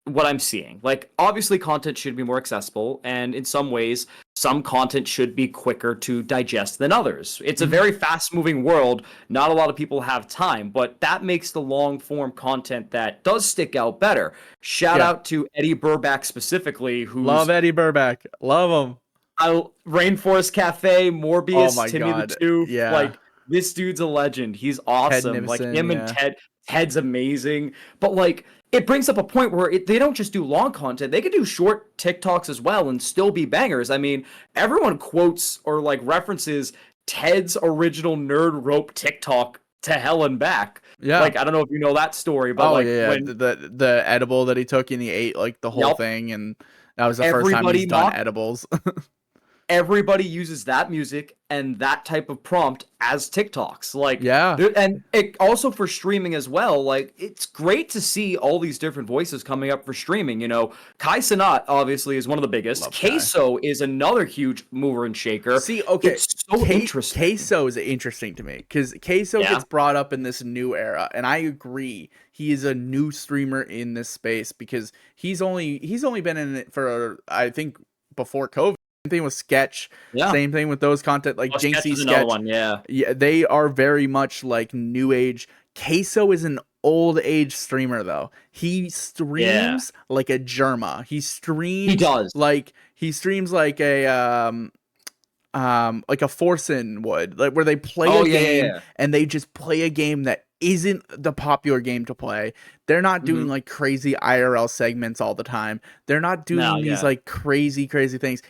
what I'm seeing. Like, obviously, content should be more accessible, and in some ways, some content should be quicker to digest than others. It's a mhm, very fast moving world. Not a lot of people have time, but that makes the long form content that does stick out better. Shout yeah. out to Eddie Burback specifically, Love who's Eddie Burback. Love him. Rainforest Cafe, Oh Morbius, my Timmy the god. Tooth. Yeah. Like, this dude's a legend. He's Ted awesome. Like, Nivison, him and yeah. Ted's amazing. But, like, it brings up a point where they don't just do long content, they can do short TikToks as well and still be bangers. I mean, everyone quotes or like references Ted's original nerd rope TikTok to hell and back. Yeah. Like, I don't know if you know that story, but Oh like yeah, yeah. when The edible that he took and he ate like the whole yep, thing, and that was the first time he's everybody done mocked edibles. everybody uses that music and that type of prompt as TikToks. Like, Yeah. and it also for streaming as well. Like, it's great to see all these different voices coming up for streaming. You know, Kai Cenat obviously is one of the biggest. Love Kai. Queso is another huge mover and shaker. See, okay, It's so interesting. Queso is interesting to me because Queso Yeah. gets brought up in this new era, and I agree. He is a new streamer in this space because he's only been in it for I think before COVID. thing with Sketch. Yeah. Same thing with those content like Sketch Jinxie is another Sketch. one, yeah. Yeah, they are very much like new age. Queso is an old age streamer though. He streams like a Germa. He does. he streams like a Forsen would, like where they play a game and they just play a game that isn't the popular game to play. They're not doing like crazy IRL segments all the time. They're not doing these like crazy things.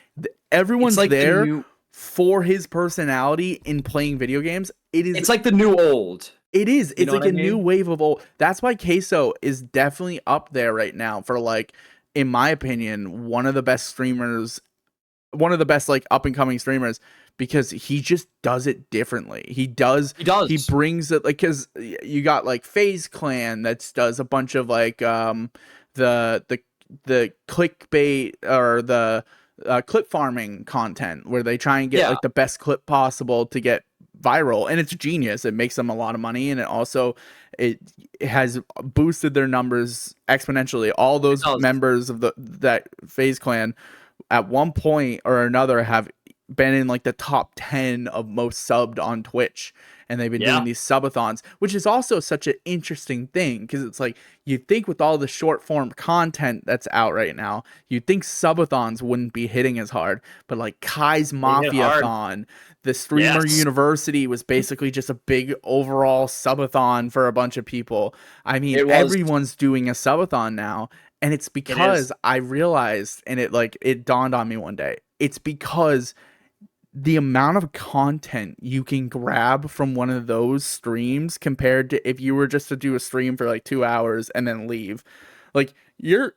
Everyone's like there for his personality in playing video games. It's like the new old. It is. It's like a new wave of old. That's why Queso is definitely up there right now for like, in my opinion, one of the best streamers, one of the best like up and coming streamers, because he just does it differently. He does. He brings it like, because you got like FaZe Clan that does a bunch of like the clickbait or the clip farming content where they try and get like the best clip possible to get viral, and it's genius. It makes them a lot of money, and it has boosted their numbers exponentially. All those members of that FaZe Clan at one point or another have been in like the top 10 of most subbed on Twitch, and they've been doing these subathons, which is also such an interesting thing, because it's like, you think with all the short form content that's out right now, you'd think subathons wouldn't be hitting as hard, but like Kai's Mafia-thon, the Streamer University was basically just a big overall subathon for a bunch of people. I mean, everyone's doing a subathon now, and it's because I realized, and it dawned on me one day, it's because the amount of content you can grab from one of those streams compared to if you were just to do a stream for like 2 hours and then leave, like, you're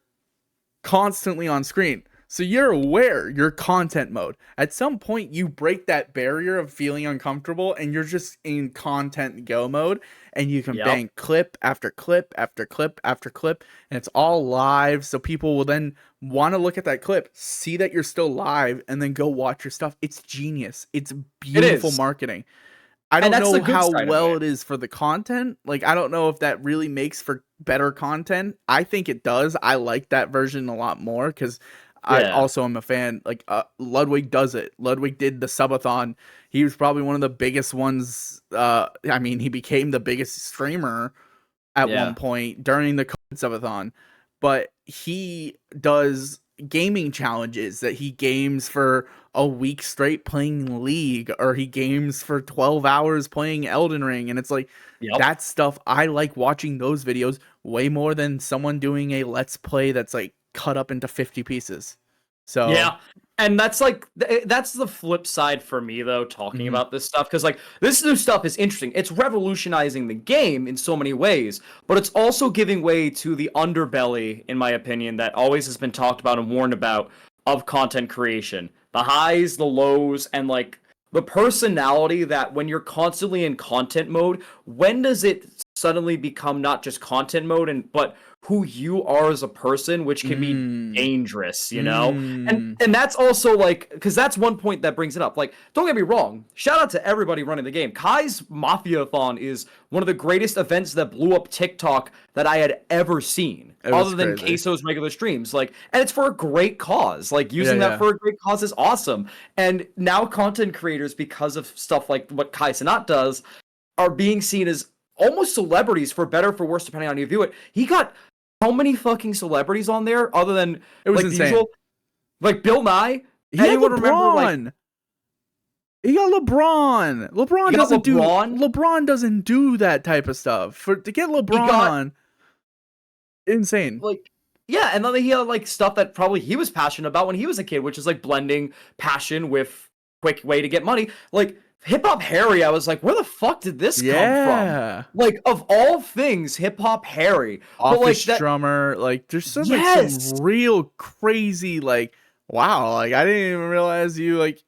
constantly on screen. So you're aware you're content mode. At some point, you break that barrier of feeling uncomfortable, and you're just in content go mode, and you can bang clip after clip after clip after clip, and it's all live. So people will then want to look at that clip, see that you're still live, and then go watch your stuff. It's genius. It's beautiful marketing. I don't know how well it is for the content. Like, I don't know if that really makes for better content. I think it does. I like that version a lot more, because I also am a fan. Like, Ludwig does it. Ludwig did the subathon. He was probably one of the biggest ones. I mean, he became the biggest streamer at one point during the COVID subathon. But he does gaming challenges that he games for a week straight playing League, or he games for 12 hours playing Elden Ring. And it's like, that stuff, I like watching those videos way more than someone doing a Let's Play that's like cut up into 50 pieces. So and that's like, that's the flip side for me though, talking about this stuff, because like, this new stuff is interesting. It's revolutionizing the game in so many ways, but it's also giving way to the underbelly, in my opinion, that always has been talked about and warned about, of content creation. The highs, the lows, and like the personality that when you're constantly in content mode, when does it suddenly become not just content mode, but who you are as a person, which can be dangerous, you know? And that's also like, because that's one point that brings it up. Like, don't get me wrong, shout out to everybody running the game. Kai's Mafia-thon is one of the greatest events that blew up TikTok that I had ever seen, other than Queso's regular streams. Like, and it's for a great cause. Like, using that for a great cause is awesome. And now content creators, because of stuff like what Kai Cenat does, are being seen as almost celebrities, for better or for worse, depending on how you view it. He got how many fucking celebrities on there, other than it was like insane. The usual, like Bill Nye? Anyone remember, like, he got LeBron. LeBron doesn't do that type of stuff. To get LeBron on, insane. Like, yeah, and then he had like stuff that probably he was passionate about when he was a kid, which is like blending passion with quick way to get money. Like Hip Hop Harry, I was like, where the fuck did this come from? Like, of all things, Hip Hop Harry. Office drummer, like, there's some real crazy, like, wow, like, I didn't even realize you like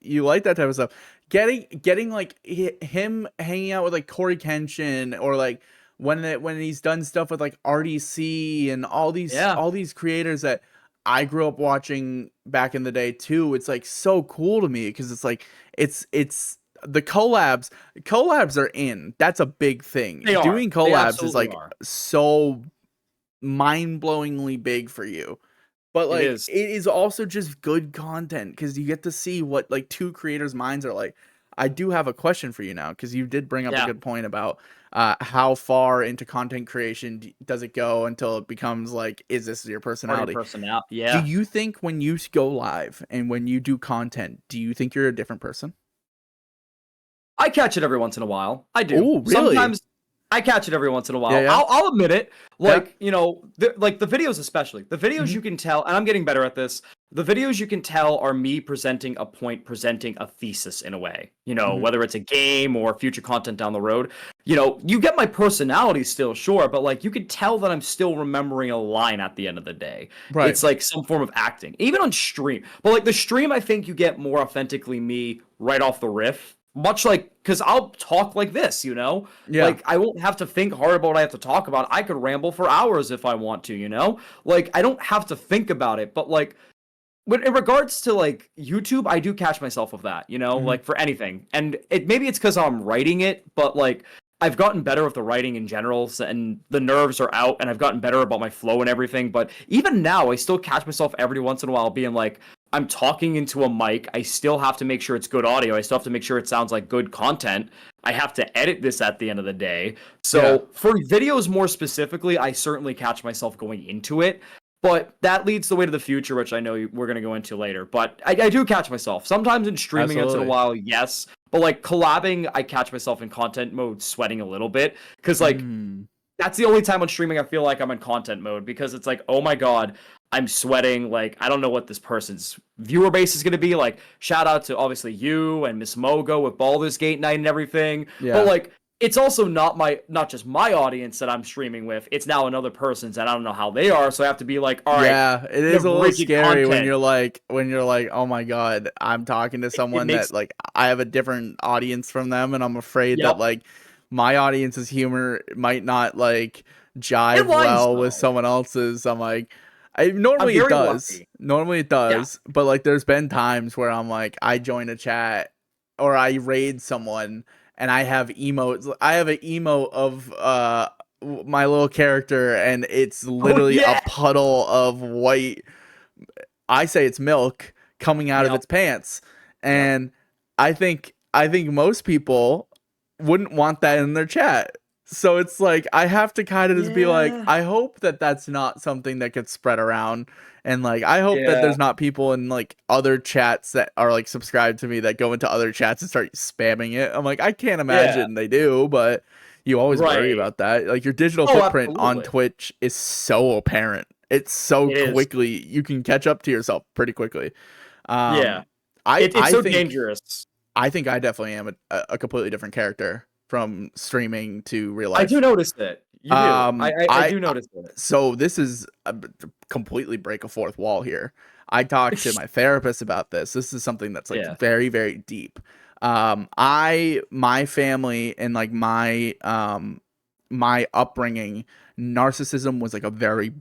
that type of stuff. Getting like him hanging out with like Corey Kenshin, or like when he's done stuff with like RDC and all these creators that I grew up watching back in the day too. It's like so cool to me, because it's like it's the collabs are in. That's a big thing. Doing collabs is like so mind-blowingly big for you. But It like is. it is also just good content because you get to see what like two creators' minds are like. I do have a question for you now because you did bring up a Yeah. good point about how far into content creation does it go until it becomes like, is this your Part of your personality? personality. Do Yeah. you think when you go live and when you do content, do you think you're a different person? I catch it every once in a while. I do. Oh, really? Sometimes I catch it every once in a Yeah, while. yeah, I'll admit it. yeah. Like, you know, like the videos especially. The videos Hmm. you can tell, and I'm getting better at this. The videos you can tell are me presenting a point, presenting a thesis in a way. You know, Hmm. whether it's a game or future content down the road. You know, you get my personality still, sure, but like you could tell that I'm still remembering a line at the end of the day. Right. It's like some form of acting, even on stream. But like the stream, I think you get more authentically me right off the riff. Much like, because I'll talk like this, you know? Yeah. Like, I won't have to think hard about what I have to talk about. I could ramble for hours if I want to, you know? Like, I don't have to think about it. But, like, when in regards to, like, YouTube, I do catch myself of that, you know? Hmm. Like, for anything. And maybe it's because I'm writing it, but, like, I've gotten better with the writing in general, and the nerves are out, and I've gotten better about my flow and everything. But even now, I still catch myself every once in a while being like, I'm talking into a mic. I still have to make sure it's good audio. I still have to make sure it sounds like good content. I have to edit this at the end of the day. Yeah. So for videos more specifically, I certainly catch myself going into it. But that leads the way to the future, which I know we're going to go into later. But I do catch myself. Sometimes in streaming once in a Absolutely. while, yes. But like collabing, I catch myself in content mode sweating a little bit. Because like Mm. that's the only time on streaming I feel like I'm in content mode because it's like, oh my god, I'm sweating. Like, I don't know what this person's viewer base is going to be. Like, shout out to obviously you and Miss Mogo with Baldur's Gate night and everything. But Yeah. like, it's also not just my audience that I'm streaming with. It's now another person's, and I don't know how they are. So I have to be like, all right, Yeah, it we is have a little rigid scary content. when you're like, oh my god, I'm talking to It someone that makes like I have a different audience from them, and I'm afraid that yep. like my audience's humor might not like It jive lines well with though. someone else's. I'm like, I'm normally it very does, lucky. normally it Yeah. does, but like there's been times where I'm like, I join a chat or I raid someone and I have emotes. I have an emote of my little character, and it's Oh literally a yeah. puddle of white, I say it's milk coming out of Yep. its pants. Yep. And I think most people wouldn't want that in their chat. So it's like I have to kind of just be like, Yeah. I hope that that's not something that gets spread around, and like I hope that Yeah. there's not people in like other chats that are like subscribed to me that go into other chats and start spamming it. I'm like, I can't Yeah. imagine they do, but you always worry Right. about that. Like your digital Oh, footprint on absolutely. Twitch is so apparent. It's so It is. quickly, you can catch up to yourself pretty quickly. Yeah. Um, I It's I so think dangerous. I think I definitely am a completely different character from streaming to real I do life. notice it. You do. I do I notice it. so this is completely break a fourth wall here. I talked to my therapist about this. This is something that's like Yeah. very, very deep. My family and like my upbringing, narcissism was like a very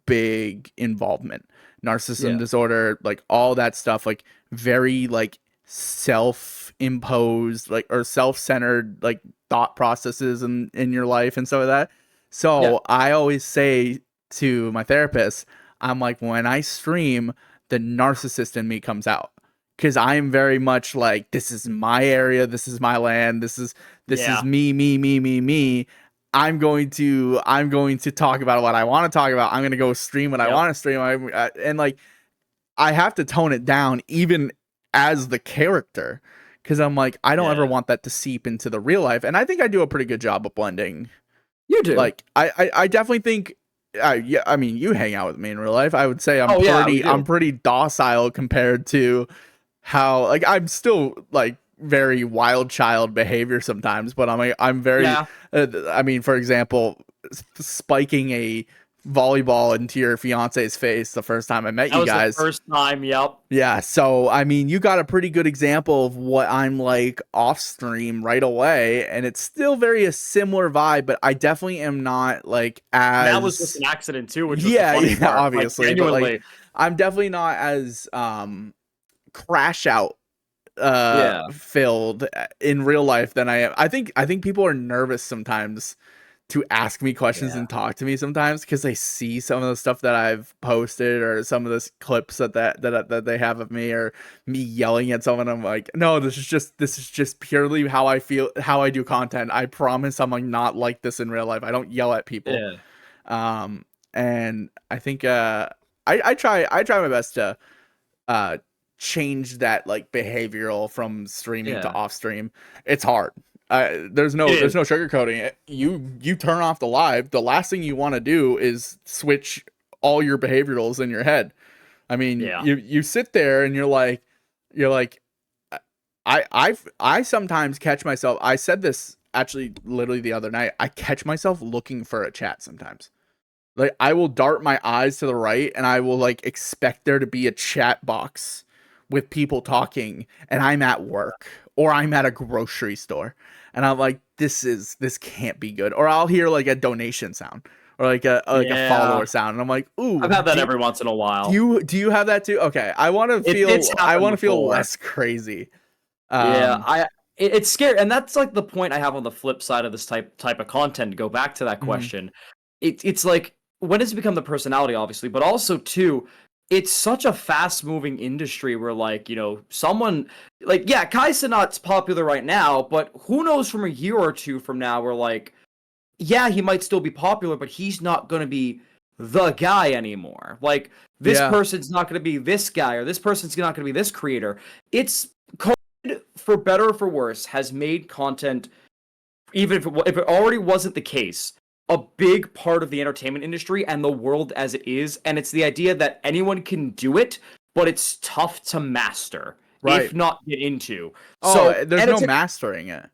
big involvement. Narcissism Yeah. disorder, like all that stuff, like very like self-imposed, like or self-centered like thought processes in your life and stuff like that. Yeah. So I always say to my therapist, I'm like, when I stream, the narcissist in me comes out. Cause I'm very much like, this is my area, this is my land, this is Yeah. me, me, me, me, me. I'm going to talk about what I want to talk about. I'm gonna go stream what I Yep. want to stream. And like I have to tone it down even as the character, because I'm like, I don't ever Yeah. want that to seep into the real life. And I think I do a pretty good job of blending. You do. Like I definitely think, yeah, I mean, you hang out with me in real life. I would say Oh yeah, we I'm do. pretty docile compared to how, like, I'm still like very wild child behavior sometimes, but I'm very Yeah. I mean, for example, spiking a volleyball into your fiance's face the first time I met That you was the guys. first time. Yep. Yeah, so I mean, you got a pretty good example of what I'm like off stream right away, and it's still very a similar vibe, but I definitely am not like And that was just as, an accident too, which was the yeah, funny yeah, part. Like obviously, but like genuinely. I'm definitely not as crash out Yeah. filled in real life than I am. I think people are nervous sometimes to ask me questions and talk to me sometimes because they see some of the stuff that I've posted or some of the clips that they have of me or me yelling at someone. I'm like, no, this is just purely how I feel, how I do content. I promise I'm like not like this in real life. I don't yell at people. And I think I try my best to change that like behavioral from streaming to off stream. It's hard. There's no sugarcoating it. You turn off the live. The last thing you want to do is switch all your behaviorals in your head. I mean, you sit there and you're like, I sometimes catch myself. I said this actually literally the other night. I catch myself looking for a chat sometimes. Like I will dart my eyes to the right and I will like expect there to be a chat box with people talking and I'm at work or I'm at a grocery store and I'm like, this can't be good. Or I'll hear like a donation sound or like a follower sound. And I'm like, ooh, I've had that every once in a while. Do you have that too? Okay. I want to feel less crazy. It's scary. And that's like the point I have on the flip side of this type of content, to go back to that question. It's like, when does it become the personality, obviously, but also too, it's such a fast moving industry where like, you know, someone like, Kai Cenat's popular right now, but who knows from a year or two from now, where like, he might still be popular, but he's not going to be the guy anymore. Like this person's not going to be this guy, or this person's not going to be this creator. It's COVID, for better or for worse, has made content, even if it already wasn't the case, a big part of the entertainment industry and the world as it is. And it's the idea that anyone can do it, but it's tough to master, if not get into. So there's no mastering it.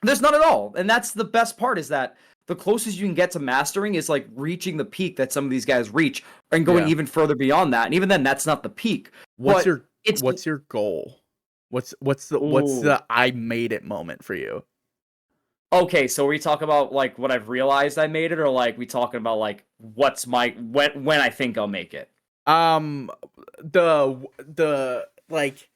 There's none at all. And that's the best part, is that the closest you can get to mastering is like reaching the peak that some of these guys reach and going even further beyond that. And even then, that's not the peak. What's your goal? What's the I made it moment for you? Okay, so we talk about like what I've realized I made it, or like we talking about like what's my when I think I'll make it? The like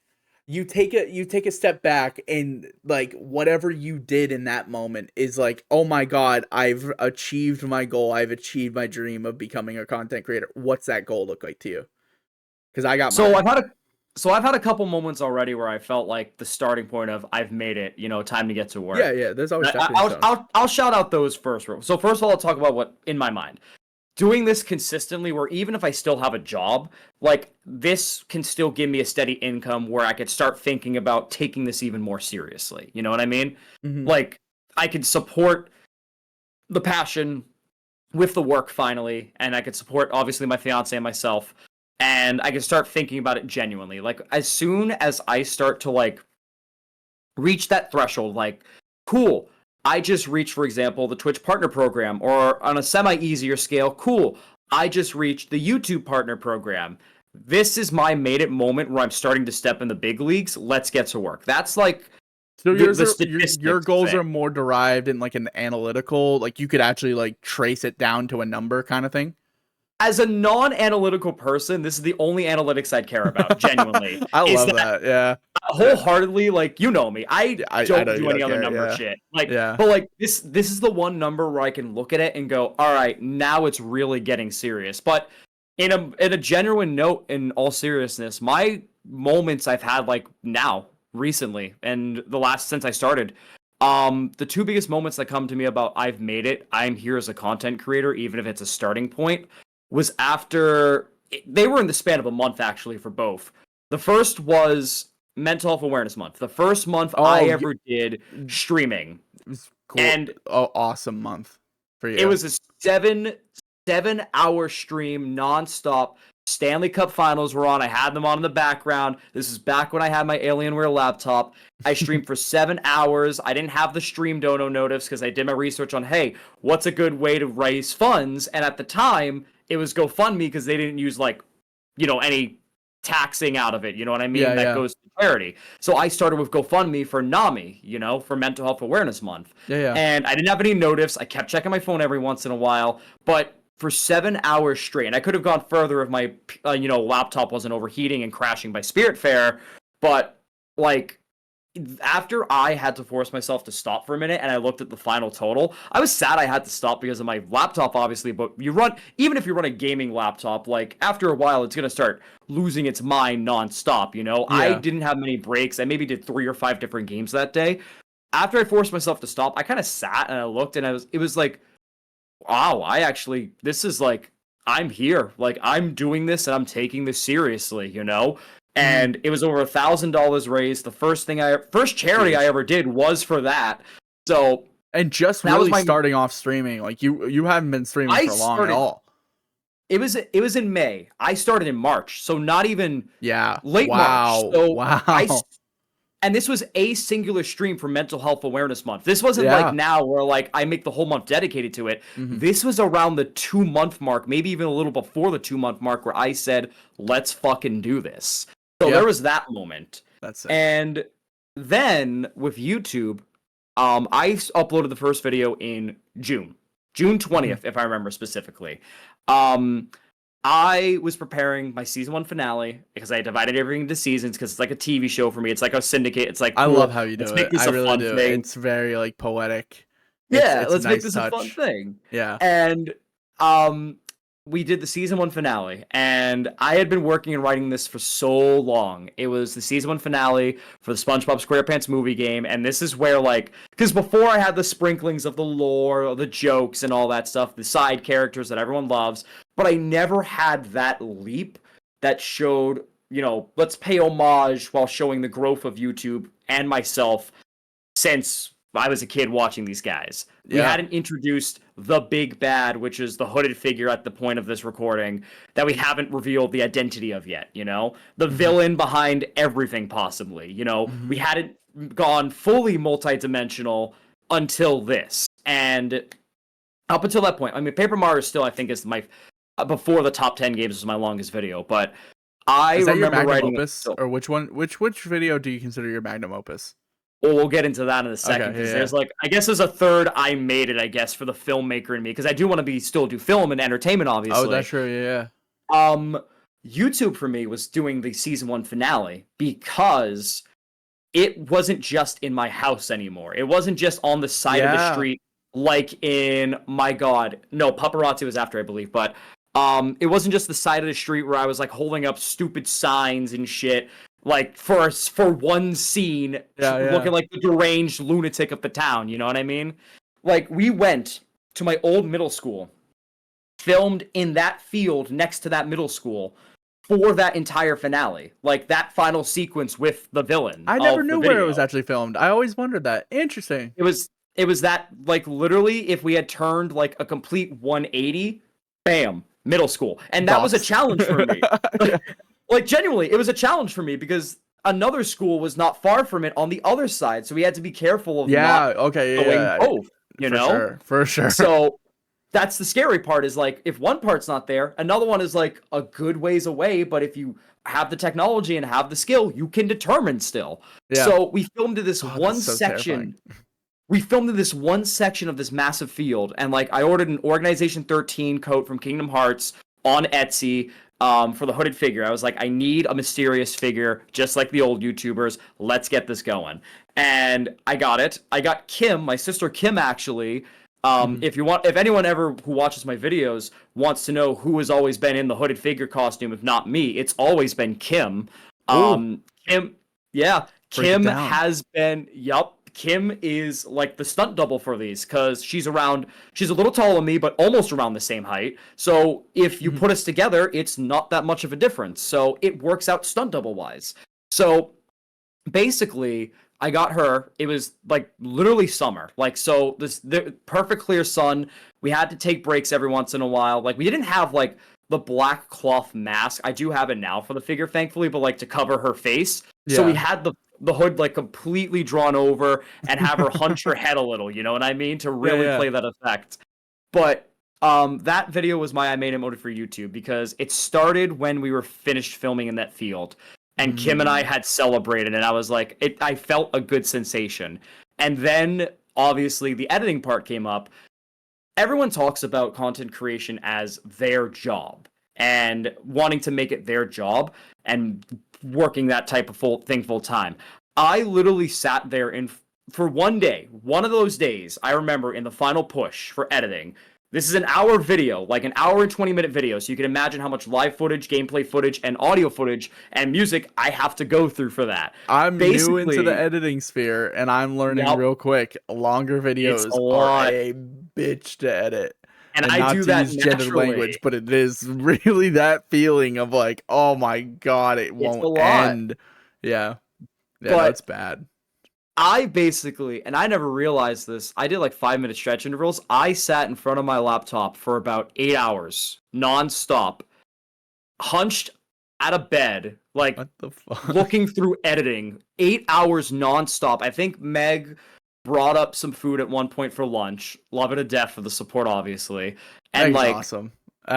you take a step back and like whatever you did in that moment is like, oh my god, I've achieved my goal. I've achieved my dream of becoming a content creator. What's that goal look like to you? Because I got mine. I've had a couple moments already where I felt like the starting point of I've made it, you know, time to get to work. Yeah, there's always I'll shout out those first. So first of all, I'll talk about what in my mind. Doing this consistently, where even if I still have a job, like this can still give me a steady income where I could start thinking about taking this even more seriously. You know what I mean? Mm-hmm. Like I could support the passion with the work finally, and I could support obviously my fiance and myself. And I can start thinking about it genuinely. Like, as soon as I start to, like, reach that threshold, like, cool, I just reached, for example, the Twitch partner program, or on a semi-easier scale, cool, I just reached the YouTube partner program. This is my made it moment where I'm starting to step in the big leagues. Let's get to work. That's, like, so your goals are more derived in, like, an analytical, like, you could actually, like, trace it down to a number kind of thing? As a non-analytical person, this is the only analytics I'd care about, genuinely. I love that, yeah. Wholeheartedly, like, you know me. I don't do any other number shit. Like, but like this is the one number where I can look at it and go, all right, now it's really getting serious. But in a genuine note, in all seriousness, my moments I've had like now, recently, and the last since I started, the two biggest moments that come to me about I've made it, I'm here as a content creator, even if it's a starting point, was after they were in the span of a month, actually, for both. The first was Mental Health Awareness Month. The first month I ever did streaming. It was cool. And awesome month for you. It was a 7-hour stream nonstop. Stanley Cup finals were on. I had them on in the background. This is back when I had my Alienware laptop. I streamed for 7 hours. I didn't have the stream dono notice because I did my research on, hey, what's a good way to raise funds? And at the time, it was GoFundMe because they didn't use, like, you know, any taxing out of it. You know what I mean? That goes to charity. So I started with GoFundMe for NAMI, you know, for Mental Health Awareness Month. And I didn't have any notice. I kept checking my phone every once in a while. But for 7 hours straight, and I could have gone further if my, laptop wasn't overheating and crashing by Spiritfarer. But, like, after I had to force myself to stop for a minute and I looked at the final total, I was sad I had to stop because of my laptop, obviously. But even if you run a gaming laptop, like after a while, it's going to start losing its mind nonstop. I Yeah. didn't have many breaks. I maybe did 3 or 5 different games that day. After I forced myself to stop, I kind of sat and I looked and it was like, wow, this is like, I'm here. Like, I'm doing this and I'm taking this seriously. And it was over $1,000 raised. The first charity I ever did was for that. So, and just that was really starting off streaming, like you haven't been streaming for long at all. It was in May. I started in March, so not even late March. So wow. And this was a singular stream for Mental Health Awareness Month. This wasn't like now where like I make the whole month dedicated to it. This was around the 2-month mark, maybe even a little before the 2-month mark, where I said, let's fucking do this. So there was that moment. That's it. And then with YouTube, I uploaded the first video in June 20th, if I remember specifically. I was preparing my season 1 finale because I divided everything into seasons because it's like a TV show for me. It's like a syndicate. It's like, I cool, love how you do let's it. make this I a really fun do. thing. It's very like poetic. Yeah, it's let's a make nice this touch. a fun thing. Yeah. And we did the season 1 finale, and I had been working and writing this for so long. It was the season 1 finale for the SpongeBob SquarePants movie game, and this is where, like, because before I had the sprinklings of the lore, the jokes, and all that stuff, the side characters that everyone loves, but I never had that leap that showed, let's pay homage while showing the growth of YouTube and myself since I was a kid watching these guys. We hadn't introduced the big bad, which is the hooded figure at the point of this recording, that we haven't revealed the identity of yet, The villain behind everything, possibly, We hadn't gone fully multi-dimensional until this. And up until that point, I mean, Paper Mario still, I think, is my... before the top 10 games was my longest video, but I is that remember your magnum writing... opus? Or which one? Which video do you consider your magnum opus? Well, we'll get into that in a second, because there's I guess there's a third I made it, I guess, for the filmmaker in me, because I do want to still do film and entertainment, obviously. Oh, that's true, yeah. YouTube for me was doing the season 1 finale, because it wasn't just in my house anymore. It wasn't just on the side of the street, like in, my God, no, Paparazzi was after, I believe, but it wasn't just the side of the street where I was like holding up stupid signs and shit. Like, for one scene, looking like the deranged lunatic of the town, you know what I mean? Like, we went to my old middle school, filmed in that field next to that middle school for that entire finale. Like, that final sequence with the villain. I never knew where it was actually filmed. I always wondered that. Interesting. It was that, like, literally, if we had turned, like, a complete 180, bam, middle school. And that was a challenge for me. Like, genuinely, it was a challenge for me because another school was not far from it on the other side, so we had to be careful of not going both, For sure. So that's the scary part, is like, if one part's not there, another one is like a good ways away, but if you have the technology and have the skill, you can determine still. So we filmed this one section. We filmed in this one section of this massive field, and like, I ordered an Organization 13 coat from Kingdom Hearts on Etsy. For the hooded figure. I was like, I need a mysterious figure, just like the old YouTubers. Let's get this going. And I got it. I got Kim, my sister Kim, actually. If anyone ever who watches my videos wants to know who has always been in the hooded figure costume, if not me, it's always been Kim. Kim has been, Kim is like the stunt double for these, because she's a little taller than me, but almost around the same height. So if you put us together, it's not that much of a difference. So it works out stunt double wise. So basically, I got her. It was like literally summer. Like, so the perfect clear sun. We had to take breaks every once in a while. Like, we didn't have like the black cloth mask. I do have it now for the figure, thankfully, but like to cover her face. So we had the hood like completely drawn over and have her hunch her head a little, you know what I mean? To really play that effect. But that video was I made it motive for YouTube, because it started when we were finished filming in that field. And Kim and I had celebrated, and I was like, I felt a good sensation. And then, obviously, the editing part came up. Everyone talks about content creation as their job, and wanting to make it their job, and working that type of thing full time. I literally sat there for one day, one of those days, I remember in the final push for editing. This is an hour video, like an hour and 20-minute video. So you can imagine how much live footage, gameplay footage, and audio footage and music I have to go through for that. I'm new into the Basically, editing sphere, and I'm learning yep, real quick. Longer it's a videos are lot. a bitch to edit. And And I not do to that use gendered language, naturally. but it is really that feeling of like, oh my god, it It's a won't lot. end. Yeah. Yeah, no, it's But bad. I basically, and I never realized this, I did like 5-minute stretch intervals. I sat in front of my laptop for about 8 hours, nonstop, hunched at a bed, like What the fuck? looking through editing, 8 hours nonstop. I think Meg brought up some food at one point for lunch. Love her to death for the support, obviously. And Meg's like, awesome.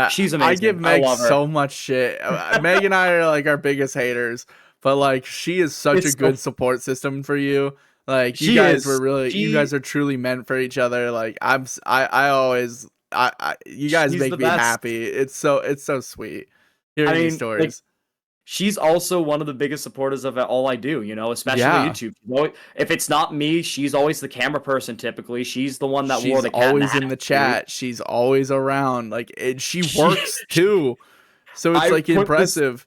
she's I give amazing. I Meg love her. so much shit. Meg and I are like our biggest haters, but like she is such a It's so good support system for you. Like you she guys were is. really, you She guys are truly meant for each other. Like I always, you guys she's the make me best. happy. It's so sweet I hearing these mean, like stories. she's also one of the biggest supporters of all I do, especially Yeah, YouTube. If it's not me, she's always the camera person typically. She's the one that wore she's the cat in the always hat in the suit. chat. She's always around. Like she She, works too, so it's I like put this impressive.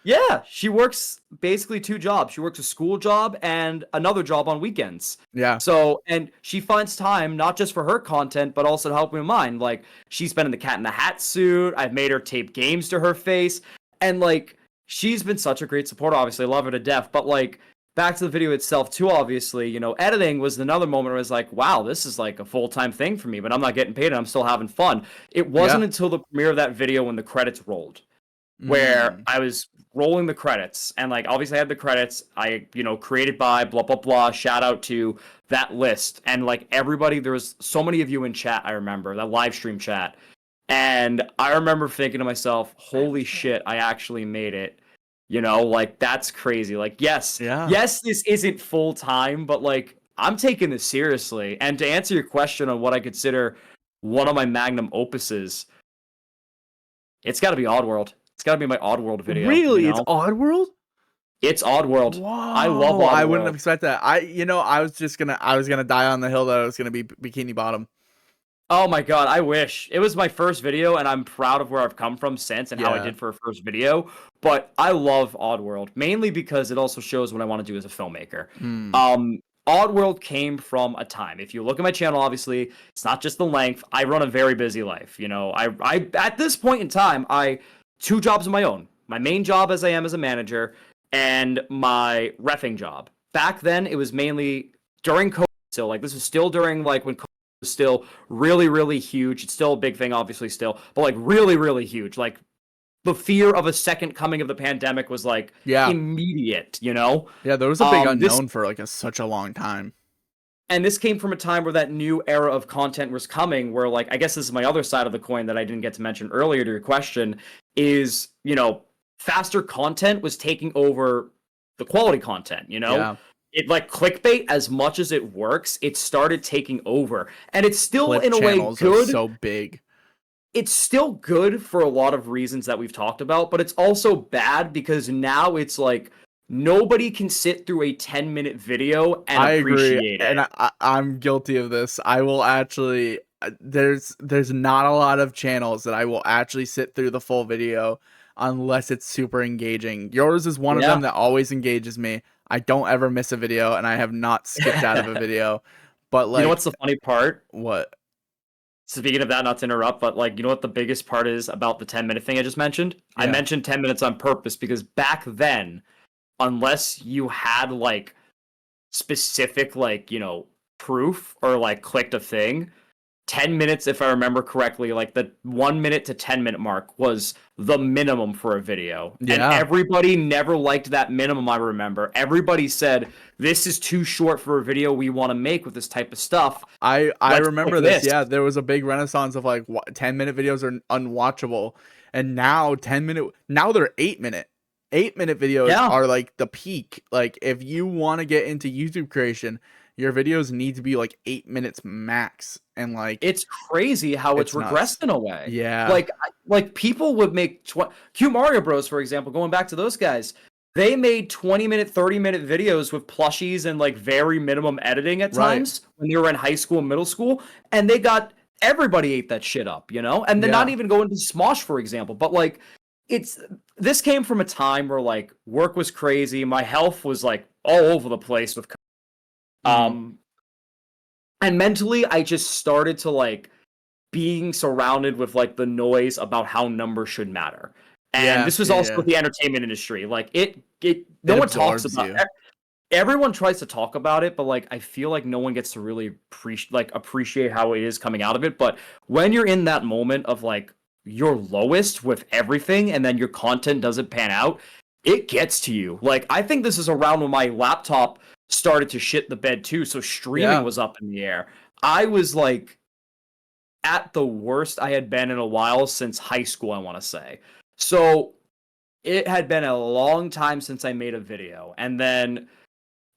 Yeah, she works basically two jobs. She works a school job and another job on weekends. Yeah, So, and she finds time not just for her content, but also to help me with mine. Like, she's been in the cat in the hat suit. I've made her tape games to her face. And, like, she's been such a great supporter. Obviously, I love her to death. But, like, back to the video itself, too, obviously, editing was another moment where I was like, wow, this is like a full time thing for me, but I'm not getting paid and I'm still having fun. It wasn't yeah. until the premiere of that video when the credits rolled where Mm. I was rolling the credits and like obviously I had the credits created by blah blah blah, shout out to that list, and like everybody, there was so many of you in chat, I remember that live stream chat, and I remember thinking to myself, holy shit, I actually made it. Like that's crazy. Like yes, Yeah. yes, this isn't full time, but like I'm taking this seriously. And to answer your question on what I consider one of my magnum opuses, it's got to be Oddworld. It's got to be my Oddworld video, Really? It's Oddworld? It's Oddworld. I love Whoa! I wouldn't have Oddworld. expected that. I was gonna die on the hill that it was gonna be Bikini Bottom. Oh my god, I wish. It was my first video, and I'm proud of where I've come from since and how I Yeah. did for a first video. But I love Oddworld, mainly because it also shows what I want to do as a filmmaker. Hmm. Oddworld came from a time. If you look at my channel, obviously, it's not just the length. I run a very busy life. I at this point in time, I two jobs of my own. My main job as I am as a manager, and my reffing job. Back then, it was mainly during COVID. So like this was still during like when COVID was still really, really huge. It's still a big thing, obviously, still, but like really, really huge. Like the fear of a second coming of the pandemic was like Yeah. immediate. Yeah. There was a big This unknown for like such a long time. and this came from a time where that new era of content was coming, where like I guess this is my other side of the coin that I didn't get to mention earlier to your question is faster content was taking over the quality content. Yeah. It like clickbait, as much as it works, it started taking over, and it's still Clip in a way channels are good. so big. It's still good for a lot of reasons that we've talked about, but it's also bad because now it's like nobody can sit through a 10-minute video and I agree, appreciate and it. I'm guilty of this. I will actually. There's not a lot of channels that I will actually sit through the full video unless it's super engaging. Yours is one of Yeah. them that always engages me. I don't ever miss a video, and I have not skipped out of a video. But You know like, what's the funny part? what? Speaking of that, not to interrupt, but like, you know what the biggest part is about the 10-minute thing I just mentioned? I Yeah. mentioned 10 minutes on purpose because back then, unless you had like specific, like, proof or like clicked a thing, 10 minutes, if I remember correctly, like the 1 minute to 10-minute mark was the minimum for a video. And Yeah. everybody never liked that minimum, I remember. Everybody said, this is too short for a video we want to make with this type of stuff. I Let's remember put this. this. Yeah, there was a big renaissance of like 10-minute videos are unwatchable, and now 10-minute, now they're 8-minute. 8-minute videos Yeah. are like the peak. Like if you want to get into YouTube creation, your videos need to be like 8 minutes max, and like It's crazy how it's nuts. regressed in a way. Yeah. Like people would make Q Mario Bros, for example, going back to those guys. they made 20-minute, 30-minute videos with plushies and like very minimum editing at Right. times when they were in high school and middle school, and they got everybody ate that shit up, you know? And then not Yeah. even going to Smosh, for example, but like it's this came from a time where like work was crazy, my health was like all over the place with Mhm. um and mentally I just started to like being surrounded with like the noise about how numbers should matter. And Yeah. this was Yeah. also Yeah. with the entertainment industry. Like it no It one talks absorbs about you. everyone tries to talk about it, but like I feel like no one gets to really appreciate how it is coming out of it. But when you're in that moment of like your lowest with everything and then your content doesn't pan out, it gets to you. Like I think this is around when my laptop started to shit the bed too, so streaming Yeah. was up in the air. I was like at the worst I had been in a while since high school, I want to say. So it had been a long time since I made a video. And then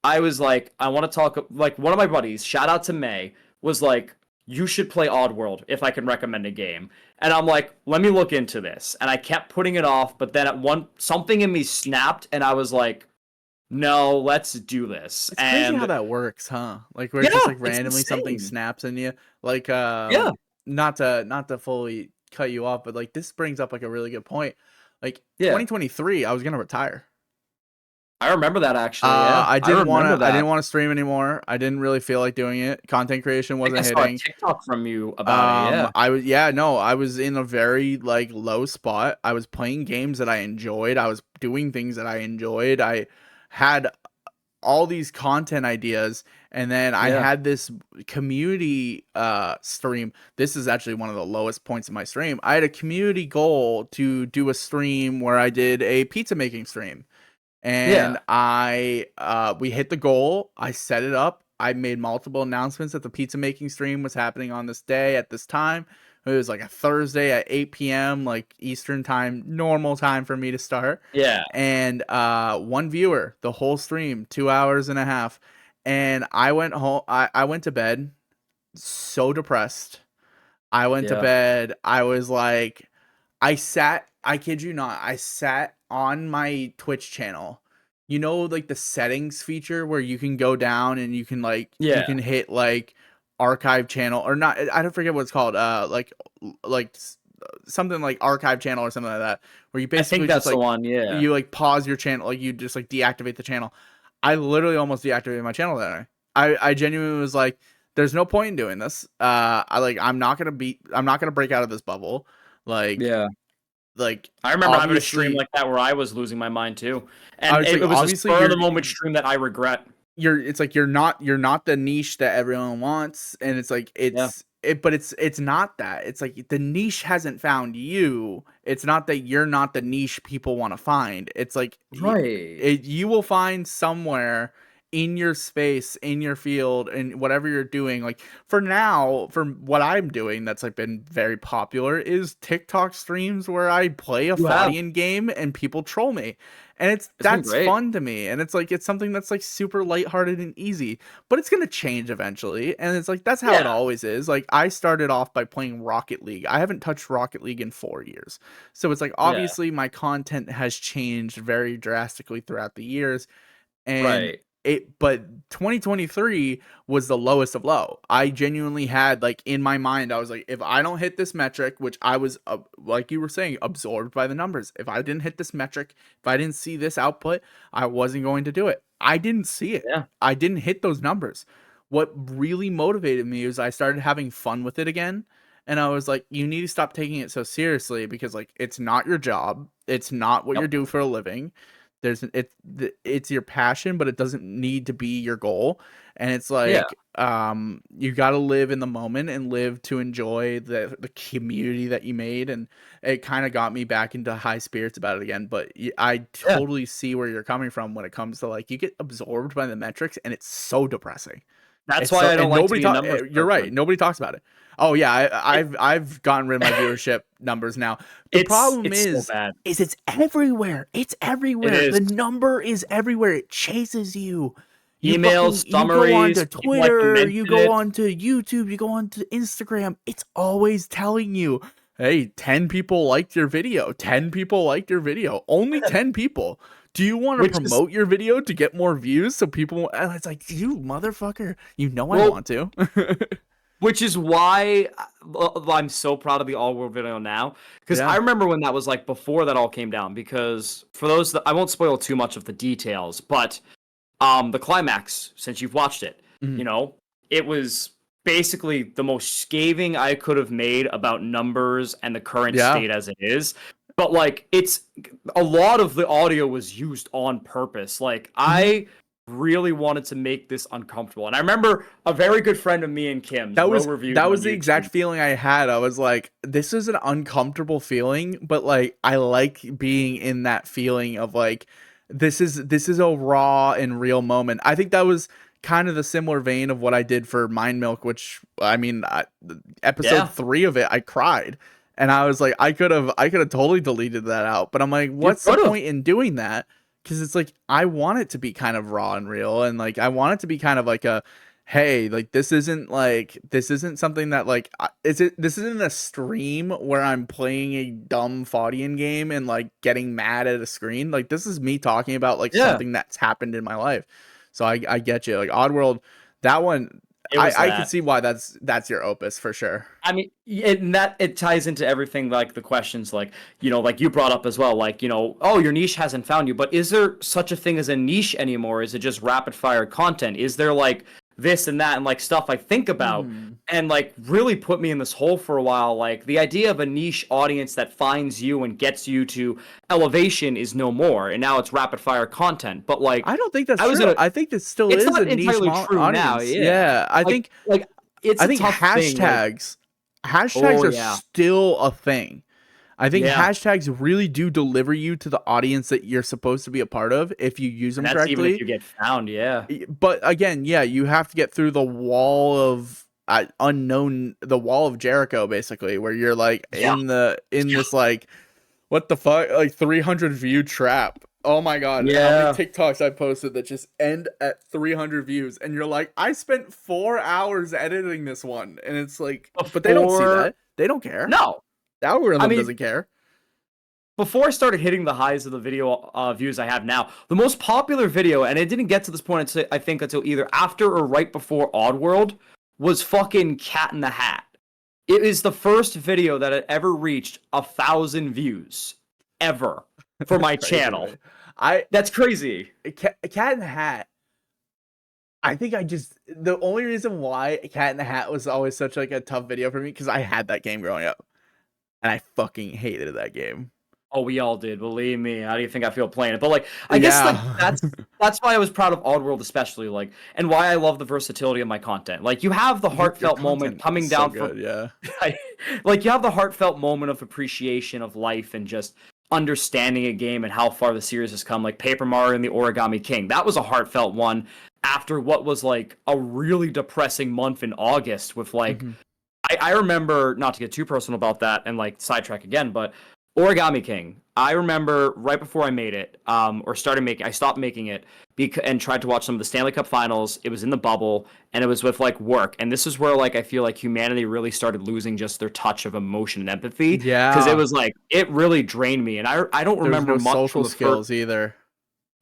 I was like, I want to talk. Like, one of my buddies, shout out to May, was like, you should play Oddworld if I can recommend a game. And I'm like, let me look into this. And I kept putting it off. But then something in me snapped, and I was like, no, let's do this. It's crazy how And that works, huh? Like where it's just yeah, like it's randomly something insane. snaps in you. Like Yeah, not to fully cut you off, but like this brings up like a really good point. Like yeah. 2023, I was gonna retire. I remember that actually. Yeah, I I didn't remember wanna I that. didn't wanna stream anymore. I didn't really feel like doing it. Content creation I think I wasn't saw a hitting. TikTok from you about it. Yeah, I was in a very like low spot. I was playing games that I enjoyed. I was doing things that I enjoyed. I had all these content ideas, and then I yeah, had this community stream. This is actually one of the lowest points of my stream. I had a community goal to do a stream where I did a pizza making stream. And yeah, we hit the goal. I set it up. I made multiple announcements that the pizza making stream was happening on this day at this time. It was like a Thursday at 8 p.m. like Eastern time, normal time for me to start. yeah, And one viewer the whole stream, 2 hours and a half. And I went home. I went to bed so depressed. I went to yeah, bed. I was like, I kid you not, I sat on my Twitch channel. You know, like the settings feature where you can go down and you can you yeah. can hit like archive channel or not. I don't forget what it's called. Something like archive channel or something like that, where you I think basically just that's the like one. Yeah, you like pause your channel, like you just like deactivate the channel. I literally almost deactivated my channel that night. I genuinely was like, there's no point in doing this. I'm not gonna break out of this bubble. Like yeah. like I remember having a stream obviously like that where I was losing my mind too, I and was like it was a obviously spur of the moment stream that I regret. it's like you're not the niche that everyone wants, and it's like Yeah, it's not that. It's like the niche hasn't found you. It's not that you're not the niche people want to find. It's like right. you will find somewhere in your space, in your field, and whatever you're doing. Like for now, for what I'm doing that's like been very popular is TikTok streams where I play a You have. Faudian game and people troll me. And It's been that's great. fun to me. And it's like it's something that's like super lighthearted and easy, but it's gonna change eventually. And it's like that's how it Yeah, always is. Like I started off by playing Rocket League. I haven't touched Rocket League in 4 years. So it's like yeah. obviously my content has changed very drastically throughout the years, and Right. but 2023 was the lowest of low. I genuinely had like in my mind, I was like, if I don't hit this metric, which I was like you were saying, absorbed by the numbers. If I didn't hit this metric, if I didn't see this output, I wasn't going to do it. I didn't see it. Yeah, I didn't hit those numbers. What really motivated me is I started having fun with it again. And I was like, you need to stop taking it so seriously, because like it's not your job. It's not what yep, you're doing for a living. It's your passion, but it doesn't need to be your goal. And it's yeah, like you got to live in the moment and live to enjoy the community that you made. And it kind of got me back into high spirits about it again. But I yeah. totally see where you're coming from when it comes to like you get absorbed by the metrics, and it's so depressing. That's It's why so, I don't and like to nobody be a talk. numbers You're right. person. Nobody talks about it. Oh yeah, It, I've gotten rid of my viewership numbers now. The problem it's so bad. is it's everywhere. It's It everywhere. is The number is everywhere. It chases you. emails, You go on summaries, to people like to Twitter, you mention go it. on to YouTube, you go on to Instagram. It's always telling you, hey, 10 people liked your video. 10 people liked your video. Only 10 people. Do you want to Which is promote your video to get more views so people? And it's like, you motherfucker, I want to. Which is why I'm so proud of the All World video now, because I remember when that was like before that all came down. Because for those that I won't spoil too much of the details, but the climax, since you've watched it, you know, it was basically the most scathing I could have made about numbers and the current state as it is. But like, it's a lot of the audio was used on purpose. Like I really wanted to make this uncomfortable, and I remember a very good friend of me and Kim's that was the exact feeling I had. I was like, this is an uncomfortable feeling, but like I like being in that feeling of like this is a raw and real moment. I think that was kind of the similar vein of what I did for MindMilk, which I mean, episode 3 of it, I cried. And I was like, I could have totally deleted that out, but I'm like, what's the point in doing that? Because it's like, I want it to be kind of raw and real, and like I want it to be kind of like a, hey, like this isn't something that like this isn't a stream where I'm playing a dumb Faudian game and like getting mad at a screen. Like this is me talking about like something that's happened in my life. So I get you. Like Oddworld, that one. I can see why that's your opus for sure. I mean, it ties into everything, like the questions, like, you know, like you brought up as well, like, you know, oh, your niche hasn't found you, but is there such a thing as a niche anymore? Is it just rapid fire content? Is there like this and that and like stuff I think about and like really put me in this hole for a while? Like the idea of a niche audience that finds you and gets you to elevation is no more, and now it's rapid fire content. But like, I don't think that's true. I think this still is a niche audience. Now, yeah, I think it's I think hashtags are still a thing. I think hashtags really do deliver you to the audience that you're supposed to be a part of if you use them correctly. Even if you get found, But again, you have to get through the wall of the wall of Jericho, basically, where you're like in this like, what the fuck, like 300 view trap. Oh my god, how many TikToks I posted that just end at 300 views, and you're like, I spent 4 hours editing this one, and it's like, but they don't see that. They don't care. No. The algorithm doesn't care. Before I started hitting the highs of the video views I have now, the most popular video, and it didn't get to this point, I think, until either after or right before Oddworld, was fucking Cat in the Hat. It is the first video that had ever reached 1,000 views ever for my channel. That's crazy. Cat in the Hat. I think the only reason why Cat in the Hat was always such like a tough video for me, because I had that game growing up. And I fucking hated that game. Oh, we all did. Believe me. How do you think I feel playing it? But like, I guess like that's why I was proud of Oddworld, especially, like, and why I love the versatility of my content. Like, you have the heartfelt moment coming down from, like, you have the heartfelt moment of appreciation of life and just understanding a game and how far the series has come. Like Paper Mario and the Origami King. That was a heartfelt one after what was like a really depressing month in August with like. I remember, not to get too personal about that and like sidetrack again, but Origami King. I remember right before I made it, or started making, I stopped making it and tried to watch some of the Stanley Cup Finals. It was in the bubble, and it was with like work, and this is where like I feel like humanity really started losing just their touch of emotion and empathy. Yeah, because it was like it really drained me, and I don't remember much social skills either,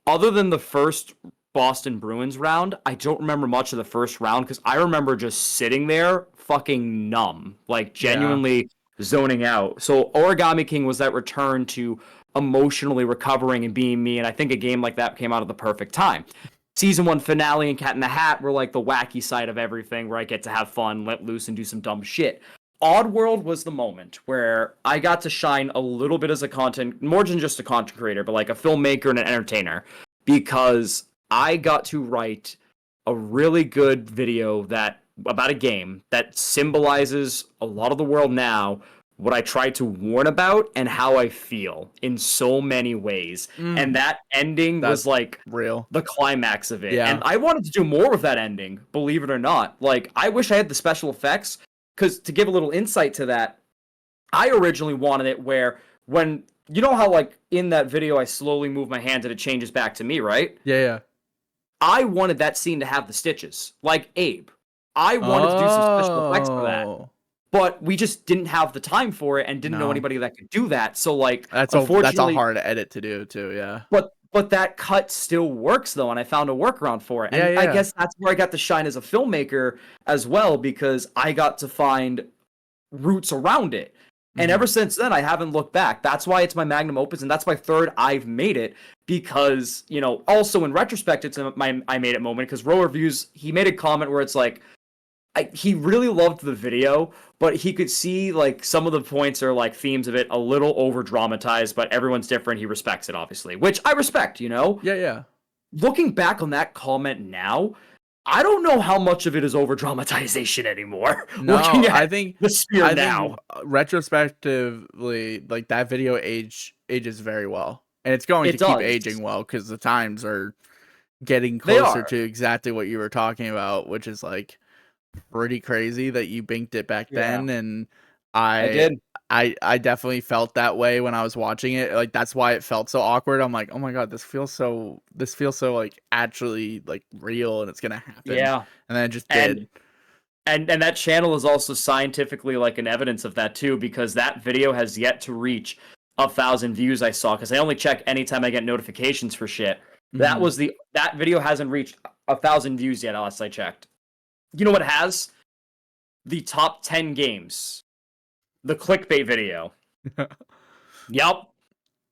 other than the first Boston Bruins round. I don't remember much of the first round because I remember just sitting there fucking numb, like genuinely zoning out. So Origami King was that return to emotionally recovering and being me, and I think a game like that came out at the perfect time. Season 1 finale and Cat in the Hat were like the wacky side of everything, where I get to have fun, let loose, and do some dumb shit. Oddworld was the moment where I got to shine a little bit as a content, more than just a content creator, but like a filmmaker and an entertainer, because I got to write a really good video about a game that symbolizes a lot of the world now, what I tried to warn about and how I feel in so many ways. And that ending was like real, the climax of it. And I wanted to do more with that ending, believe it or not. Like, I wish I had the special effects, because to give a little insight to that, I originally wanted it where when, you know how like in that video I slowly move my hand and it changes back to me, right? Yeah. I wanted that scene to have the stitches, like Abe. I wanted to do some special effects for that, but we just didn't have the time for it and didn't know anybody that could do that. So like, that's a hard edit to do too. Yeah. But But that cut still works though, and I found a workaround for it. Yeah, And I yeah. guess that's where I got to shine as a filmmaker as well, because I got to find routes around it. And Mhm. ever since then, I haven't looked back. That's why it's my magnum opus, and that's my third I've made it. Because, you know, also in retrospect, it's my I made it moment. Because Row Reviews, he made a comment where it's like, he really loved the video, but he could see like some of the points or like themes of it a little over dramatized. But everyone's different. He respects it, obviously, which I respect. You know, Yeah, yeah. looking back on that comment now, I don't know how much of it is over dramatization anymore. No, Looking at the sphere I think now, retrospectively, like that video ages very well, and it's going to it keep does. aging well because the times are getting They closer are. to exactly what you were talking about, which is like pretty crazy that you binked it back Yeah, then. And I I did. I definitely felt that way when I was watching it. Like that's why it felt so awkward. I'm like, oh my god, this feels so like actually like real and it's gonna happen. Yeah, And then it just and did. and that channel is also scientifically like an evidence of that too, because that video has yet to reach 1,000 views. I saw, because I only check anytime I get notifications for shit. Hmm. That video hasn't reached 1,000 views yet, last I checked. You know what has the top 10 games? The clickbait video. Yup.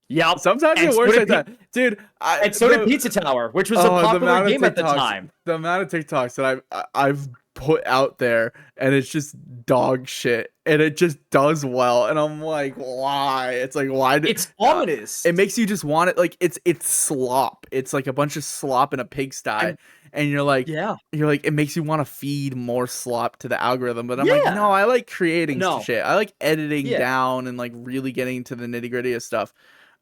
Yup. Sometimes it works like that. Dude, And so did Pizza Tower, which was a oh, popular game at the time. the amount of TikToks that I've put out there, and it's just dog shit, and it just does well, and I'm like, why? It's like, why do? It's ominous. It makes you just want it. Like it's slop. It's like a bunch of slop in a pigsty, And and yeah. you're like, it makes you want to feed more slop to the algorithm. But I'm like, no, Yeah. I like creating No. shit. I like editing Yeah. down and like really getting to the nitty gritty of stuff.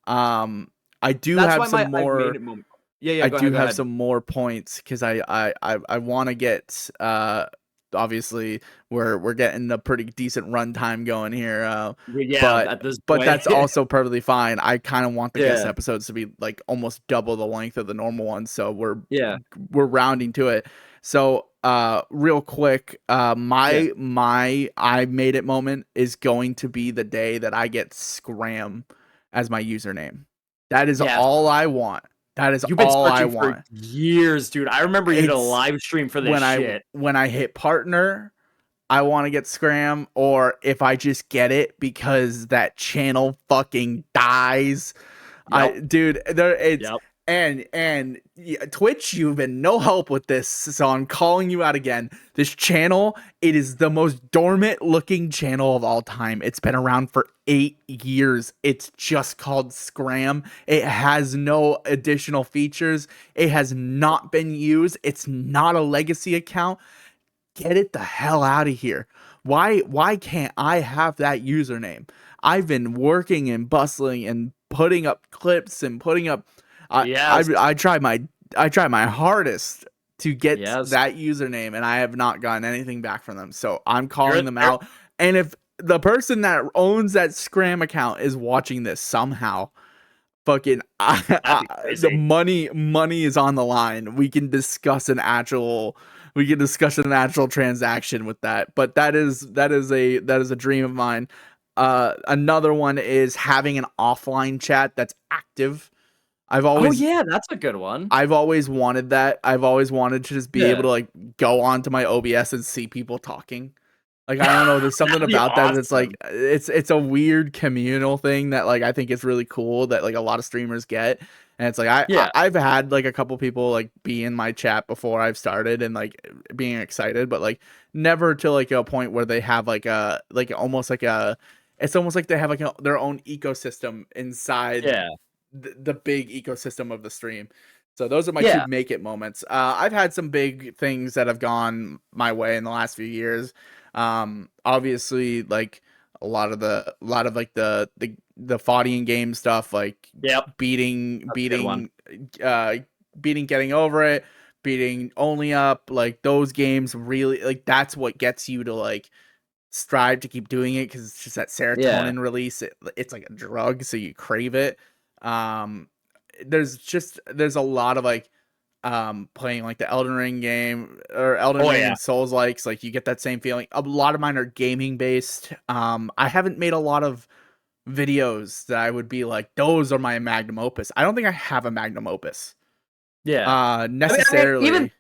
Um, I do That's have why some my I've made more. it moment. Yeah, yeah, I go ahead, do go have ahead. some more points because I want to get obviously we're getting a pretty decent runtime going here, Yeah, at this but point. that's also perfectly fine. I kind of want the guest Yeah. episodes to be like almost double the length of the normal ones, so Yeah. we're rounding to it. So real quick, Yeah. my I made it moment is going to be the day that I get Scram as my username. That is Yeah. all I want. That is You've been all I searching for want. years, dude. I remember you did a It's live stream for this shit. when I hit partner, I want to get Scram, or if I just get it because that channel fucking dies. Yep. Dude, there it's Yep. and yeah, Twitch, you've been no help with this, so I'm calling you out again. This channel, it is the most dormant looking channel of all time. It's been around for 8 years. It's just called Scram. It has no additional features. It has not been used. It's not a legacy account. Get it the hell out of here. Why can't I have that username? I've been working and bustling and putting up clips and putting up Yes. I tried my hardest to get Yes. that username, and I have not gotten anything back from them. So I'm You're calling them there. out. And if the person that owns that Scram account is watching this somehow, fucking That'd be the crazy. money is on the line. We can discuss an actual transaction with that. But that is a dream of mine. Another one is having an offline chat that's active. I've Oh always yeah, that's a good one. I've always wanted that. I've always wanted to just be able Yeah. to like go onto my OBS and see people talking. Like I don't know, there's something That'd be about that that's like awesome. it's a weird communal thing that like I think is really cool that like a lot of streamers get. And it's like Yeah. I've had like a couple people like be in my chat before I've started and like being excited, but like never to like a point where they have like a like almost like a it's almost like they have like their own ecosystem inside Yeah. the big ecosystem of the stream. So those are my two Yeah. make it moments. I've had some big things that have gone my way in the last few years. Obviously, like a lot of like the fighting game stuff, like Yep. beating That's a good one. uh beating getting over it, beating only up, like those games really like that's what gets you to like strive to keep doing it because it's just that Yeah. serotonin release. It's like a drug, so you crave it. Um, there's a lot of like playing like the Elden Ring game or Elden Oh Ring yeah. and Souls likes, like you get that same feeling. A lot of mine are gaming based. I haven't made a lot of videos that I would be like, those are my magnum opus. I don't think I have a magnum opus. Yeah. Necessarily.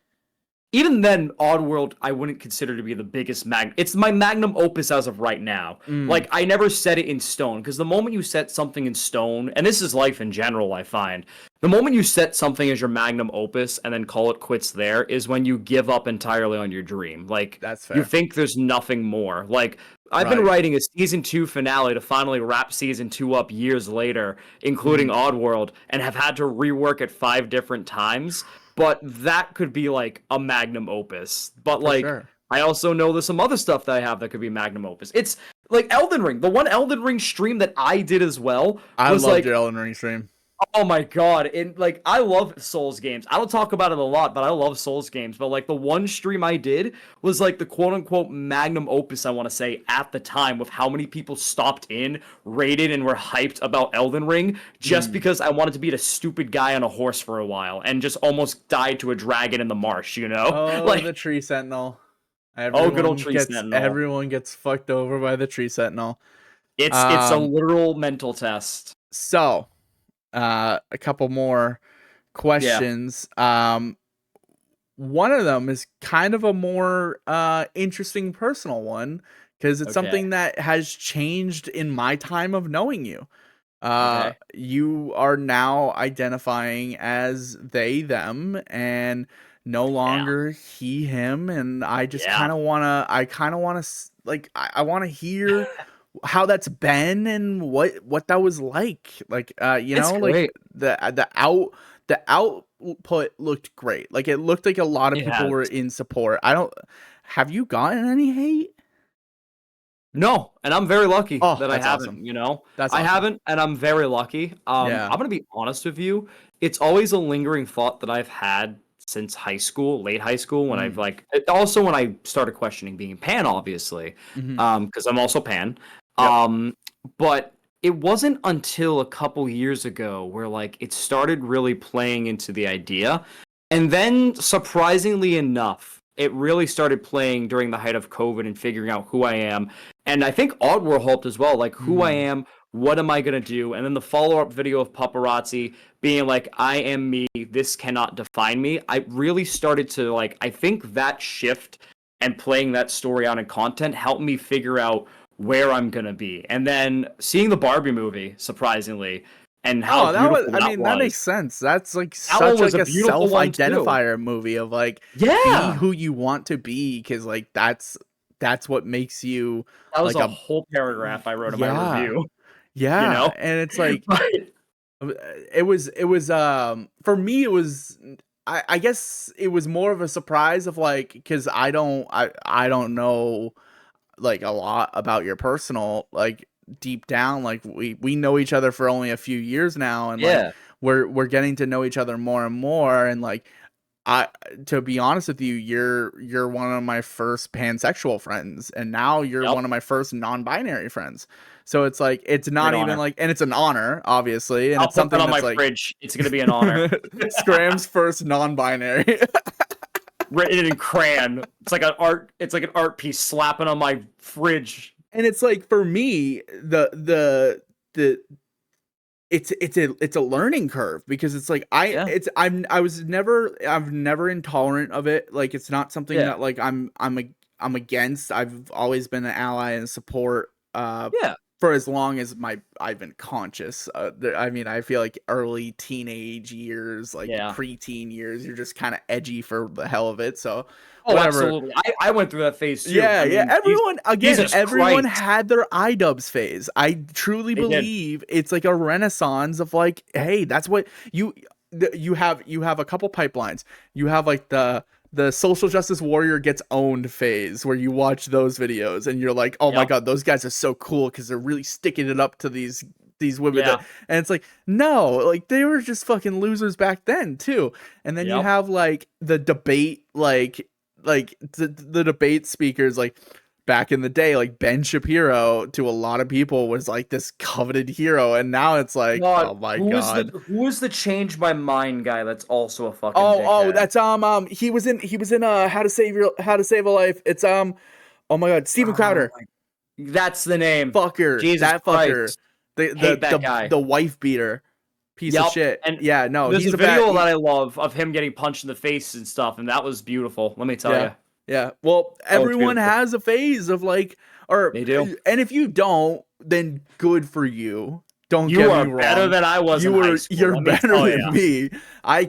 Even then, Oddworld, I wouldn't consider to be the biggest It's my magnum opus as of right now. Like, I never set it in stone, because the moment you set something in stone, and this is life in general, I find, the moment you set something as your magnum opus and then call it quits there is when you give up entirely on your dream. Like, That's fair. you think there's nothing more. Like, I've been writing a season 2 finale to finally wrap season 2 up years later, including Oddworld, and have had to rework it 5 different times. But that could be like a magnum opus. But like, sure. I also know there's some other stuff that I have that could be magnum opus. It's like Elden Ring. The one Elden Ring stream that I did as well I was loved like, your Elden Ring stream. oh my god. And like, I love Souls games. I don't talk about it a lot, but I love Souls games. But like, the one stream I did was like the quote unquote magnum opus, I want to say, at the time, with how many people stopped in, rated, and were hyped about Elden Ring just because I wanted to beat a stupid guy on a horse for a while and just almost died to a dragon in the marsh, you know? Oh, Like, the tree sentinel. good old tree sentinel. Everyone gets fucked over by the tree sentinel. It's a literal mental test. So, a couple more questions. One of them is kind of a more interesting personal one, because it's something that has changed in my time of knowing you. You are now identifying as they, them, and no longer he, him, and I just kind of want to like, I want to hear how that's been and what that was like. Like, you know, like the output looked great. Like, it looked like a lot of people were in support. Have you gotten any hate? No, and I'm very lucky that I haven't, awesome. you know? That's I awesome. haven't, and I'm very lucky. I'm going to be honest with you. It's always a lingering thought that I've had since high school, late high school, when I've like, also when I started questioning being pan, obviously, because I'm also pan. But it wasn't until a couple years ago where like it started really playing into the idea. And then, surprisingly enough, it really started playing during the height of COVID and figuring out who I am. And I think Oddworld helped as well, like who I am, what am I going to do? And then the follow-up video of Paparazzi being like, I am me, this cannot define me. I really started to like, I think that shift and playing that story out in content helped me figure out where I'm going to be. And then seeing the Barbie movie, surprisingly, and how beautiful that was. That makes sense. That's like such like a self-identifier movie of like, be who you want to be, because like that's what makes you. That was like a whole paragraph I wrote in my review. Yeah, you know? And it's like it was for me it was, I guess it was more of a surprise of like, because I don't know like a lot about your personal, like, deep down, like we know each other for only a few years now, and like we're getting to know each other more and more, and like, to be honest with you, you're one of my first pansexual friends, and now you're one of my first non-binary friends. So it's like, it's not even like, and it's an honor, obviously, and I'll it's something on that's my like, fridge. It's gonna be an honor. Scram's first non-binary. Written in crayon. It's like an art piece slapping on my fridge. And it's like, for me, it's a learning curve, because it's like I've never intolerant of it. Like, it's not something that like I'm against. I've always been an ally and support for as long as I've been conscious. I mean, I feel like early teenage years, like preteen years, you're just kind of edgy for the hell of it. So whatever. Absolutely. I went through that phase too. Yeah, I mean, everyone had their iDubbbz phase. I truly believe it's like a renaissance of like, hey, that's what you have a couple pipelines. You have like the social justice warrior gets owned phase, where you watch those videos and you're like, oh my god, those guys are so cool because they're really sticking it up to these women. And it's like, no, like, they were just fucking losers back then too. And then you have like the debate, like the debate speakers, like back in the day, like Ben Shapiro to a lot of people was like this coveted hero, and now it's like, oh my god, who is the change my mind guy that's also a fucking that's he was in how to save a life. It's oh my god, Steven Crowder. That's the name. Jesus, that Christ. fucker. Hate that guy. The wife beater piece of Yep. shit. And Yeah, no, there's he's a a bad. video that I love of him getting punched in the face and stuff, and that was beautiful. Let me tell Yeah. you. Yeah. Well, Oh, it's everyone beautiful. has a phase of like, or, They do. and if you don't, then good for you. Don't You get me are better wrong. than I was in high school. You're Let me better tell than you. me. I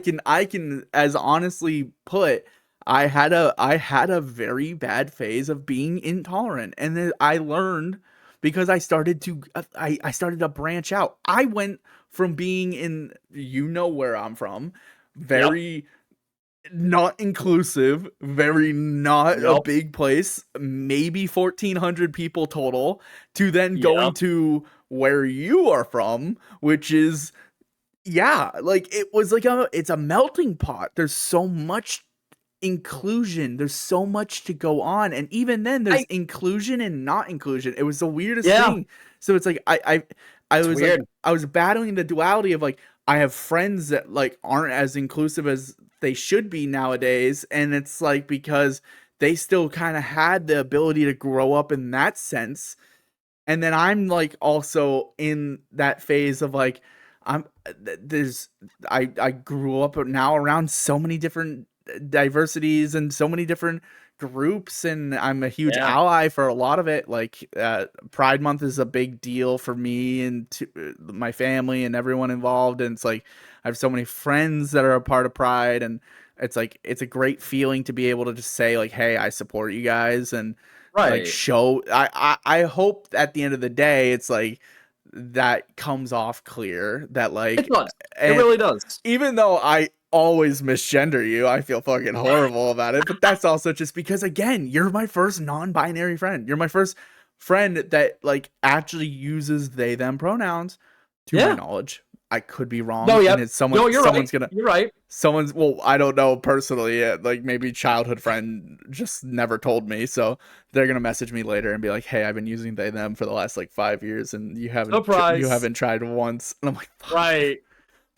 can, as honestly put, I had a very bad phase of being intolerant. And then I learned because I started to branch out. I went from being in, you know where I'm from, Yep. very not inclusive, very not a Yep. big place, maybe 1,400 people total, to then going Yep. to where you are from, which is, yeah, like it was like it's a melting pot. There's so much inclusion, there's so much to go on, and even then there's I inclusion and not inclusion. It was the weirdest Yeah. thing. So it's like I It's was like, weird. I was battling the duality of like, I have friends that like aren't as inclusive as they should be nowadays, and it's like because they still kind of had the ability to grow up in that sense. And then I'm like also in that phase of like, I'm there's I grew up now around so many different diversities and so many different groups, and I'm a huge Yeah. ally for a lot of it. Like Pride Month is a big deal for me and my family and everyone involved, and it's like I have so many friends that are a part of Pride, and it's like it's a great feeling to be able to just say like, hey, I support you guys, and like Right. show I hope at the end of the day it's like that comes off clear that It like, does. It and really does. even though I always misgender you, I feel fucking horrible about it, but that's also just because again, you're my first non-binary friend. You're my first friend that like actually uses they them pronouns, to my Yeah. knowledge. I could be wrong, No, and yep. it's No, you're right. someone's gonna You're right. well, I don't know personally, like maybe childhood friend just never told me, so they're gonna message me later and be like, hey, I've been using they them for the last like 5 years, and you Surprise. haven't tried once. And I'm like, fuck. Right.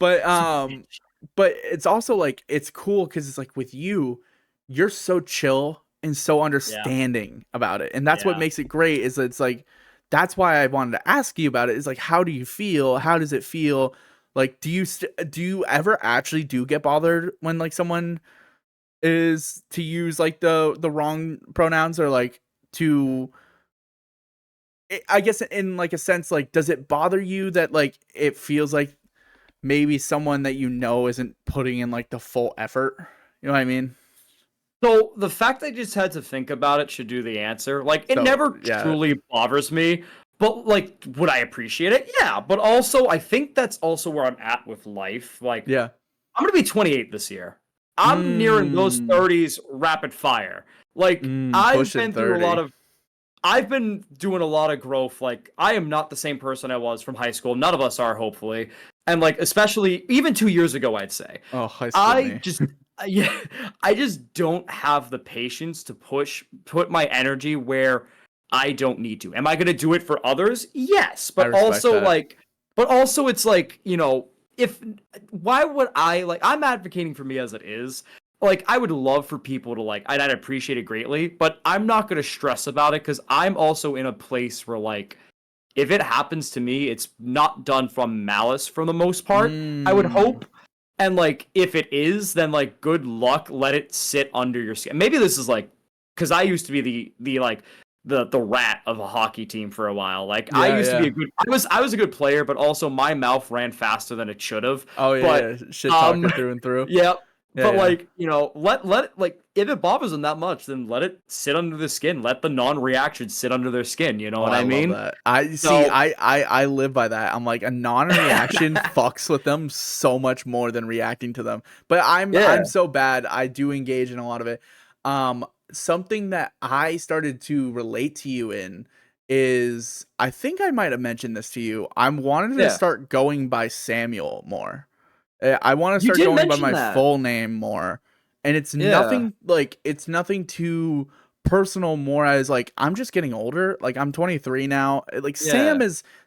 But Son of a bitch. but it's also like it's cool because it's like with you, you're so chill and so Yeah. understanding about it, and that's what Yeah. makes it great. Is it's like that's why I wanted to ask you about it. Is like, how do you feel? How does it feel? Like, do you ever actually do get bothered when like someone is to use like the wrong pronouns, or like to I guess in like a sense, like does it bother you that like it feels like maybe someone that you know isn't putting in like the full effort? You know what I mean? So the fact I just had to think about it should do the answer. Like it So never yeah, truly bothers me, but like would I appreciate it? Yeah, but also I think that's also where I'm at with life. Like yeah. I'm gonna be 28 this year. I'm nearing those Mm, 30s rapid fire. Like I've pushing been through a lot 30. of I've been doing a lot of growth. Like, I am not the same person I was from high school. None of us are, hopefully. And, like, especially even 2 years ago, I'd say. Oh, high school I me. just, yeah, I just don't have the patience to put my energy where I don't need to. Am I going to do it for others? Yes. I But respect also, that. like, it's like, if, why would I, like, I'm advocating for me as it is, like I would love for people to like I'd appreciate it greatly, but I'm not going to stress about it because I'm also in a place where like if it happens to me, it's not done from malice for the most part. I would Mm, hope. And like if it is, then like good luck, let it sit under your skin. Maybe this is like because I used to be the like the rat of a hockey team for a while. Like I yeah, used to be yeah. a good I was a good player, but also my mouth ran faster than it should have. Oh But yeah, yeah. Shit um talking through and through. yeah, Yeah, but yeah. like, let it like if it bothers them that much, then let it sit under the skin. Let the non-reaction sit under their skin, you know Oh, what I I love mean? that. I see. So, I live by that. I'm like a non-reaction fucks with them so much more than reacting to them. But I'm yeah. so bad. I do engage in a lot of it. Um, Something that I started to relate to you in is I think I might have mentioned this to you. I'm wanting to Yeah. start going by Samuel more. I want to You start did going by mention my that. full name more. And Yeah. it's nothing too personal, more as like I'm just getting older. Like I'm 23 now. Like Yeah.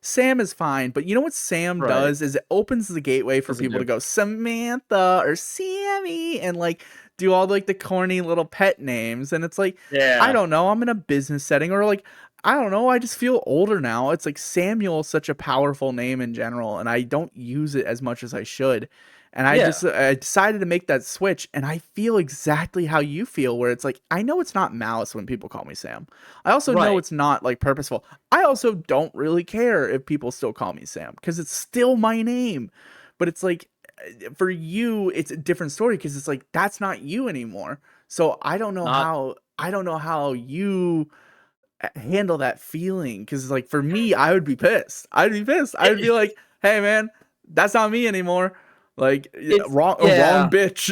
Sam is fine, but you know what Sam Right. does is it opens the gateway for Does it people to do? go Samantha or Sammy and like do all like the corny little pet names, and it's like I Yeah. don't know, I'm in a business setting, or like I don't know. I just feel older now. It's like Samuel is such a powerful name in general, and I don't use it as much as I should. And Yeah, I decided to make that switch, and I feel exactly how you feel, where it's like, I know it's not malice when people call me Sam. I also know right. it's not like purposeful. I also don't really care if people still call me Sam because it's still my name. But it's like, for you, it's a different story because it's like, that's not you anymore. So Not I don't know how you handle that feeling because like for me I would be pissed. I would be it, like, hey man, that's not me anymore. Like it's wrong yeah. bitch.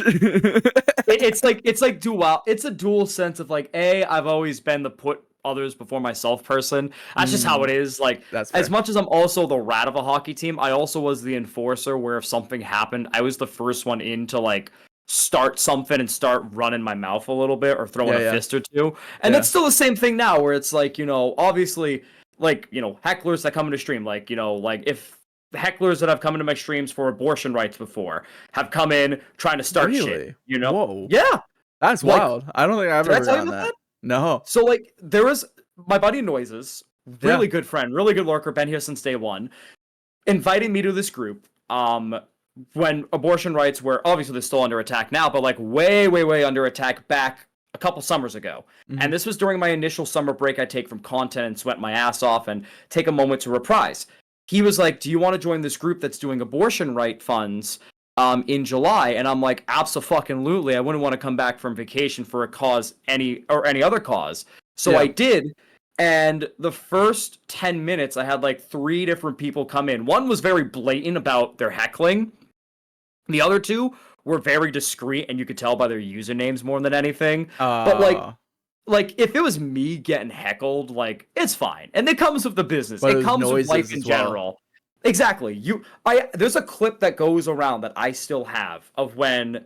It's like dual. It's a dual sense of like, I've always been the put others before myself person. That's just how it Mm, is. Like, that's as fair. much as I'm also the rat of a hockey team, I also was the enforcer where if something happened, I was the first one in to like start something and start running my mouth a little bit or throwing Yeah, a yeah, fist or two. And yeah. that's still the same thing now where it's like, obviously like, hecklers that come into stream, like, like if hecklers that have come into my streams for abortion rights before have come in trying to start shit, Really? Whoa, Yeah. that's Like, wild. I don't think I've did I ever tell you gotten about that. that? No. So like there was my buddy Noises, Yeah. really good friend, really good lurker, been here since day one, invited me to this group. When abortion rights were obviously they're still under attack now, but like way, way, way under attack back a couple summers ago. Hmm. And this was during my initial summer break I take from content and sweat my ass off and take a moment to reprise. He was like, "Do you want to join this group that's doing abortion right funds in July?" And I'm like, "Abso-fucking-lutely. I wouldn't want to come back from vacation for a cause any other cause." So I Yeah. did, and the first 10 minutes, I had like three different people come in. One was very blatant about their heckling. The other two were very discreet, and you could tell by their usernames more than anything. But Uh, like if it was me getting heckled, like it's fine. And it comes with the business. but it It was comes with life noises in as well. general. Exactly. There's a clip that goes around that I still have of when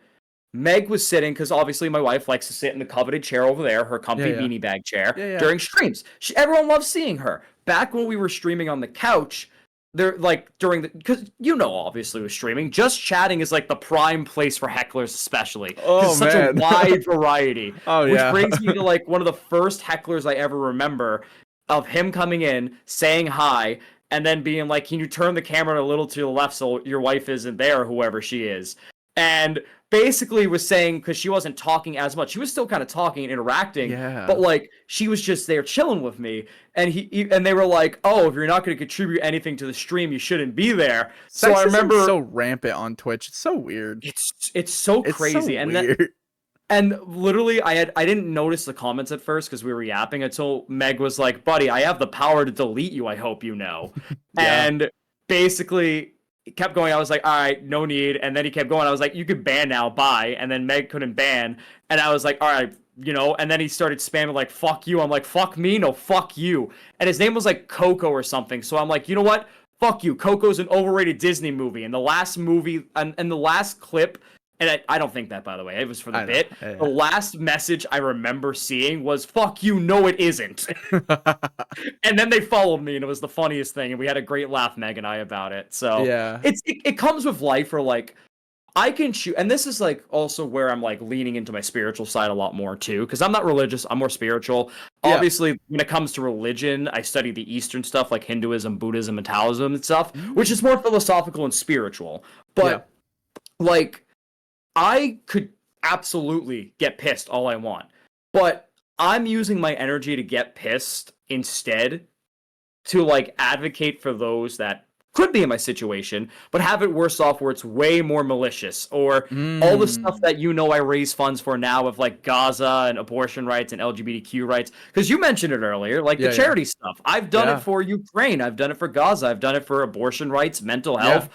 Meg was sitting, because obviously my wife likes to sit in the coveted chair over there, her Yeah, comfy yeah, beanie bag chair, yeah, yeah. during streams. Everyone loves seeing her. Back when we were streaming on the couch, there like during the because obviously with streaming, just chatting is like the prime place for hecklers, especially because Oh it's such a man. wide variety. Oh Which yeah. brings me to like one of the first hecklers I ever remember of him coming in, saying hi, and then being like, "Can you turn the camera a little to the left so your wife isn't there, whoever she is?" And basically was saying because she wasn't talking as much, she was still kind of talking and interacting, but Yeah. like she was just there chilling with me. And and they were like, "Oh, if you're not going to contribute anything to the stream, you shouldn't be there." So I Sexism's remember so rampant on Twitch. It's so weird. it's so It's so crazy, weird. and literally, I didn't notice the comments at first because we were yapping until Meg was like, "Buddy, I have the power to delete you. I hope you know." Yeah. And basically, it kept going. I was like, "All right, no need." And then he kept going. I was like, "You could ban now, bye." And then Meg couldn't ban, and I was like, "All right." And then he started spamming like "fuck you." I'm like, "Fuck me, no, fuck you." And his name was like Coco or something. So I'm like, you know what? Fuck you. Coco's an overrated Disney movie. And the last movie and the last clip, and I don't think that, by the way, it was for the I know. bit. The Yeah. last message I remember seeing was "fuck you, no, it isn't." Yeah. And then they followed me, and it was the funniest thing, and we had a great laugh, Meg and I, about it. So Yeah. it comes with life, or like I can choose, and this is like also where I'm like leaning into my spiritual side a lot more too, because I'm not religious, I'm more spiritual. Yeah. Obviously, when it comes to religion, I study the Eastern stuff like Hinduism, Buddhism, and Taoism and stuff, which Mm. is more philosophical and spiritual. Yeah. But like I could absolutely get pissed all I want, but I'm using my energy to get pissed instead to like advocate for those that could be in my situation, but have it worse off where it's way more malicious or all the stuff Mm. that I raise funds for now of like Gaza and abortion rights and LGBTQ rights. Because you mentioned it earlier, like the Yeah, yeah. charity stuff. I've done it Yeah. for Ukraine. I've done it for Gaza. I've done it for abortion rights, mental Yeah. health,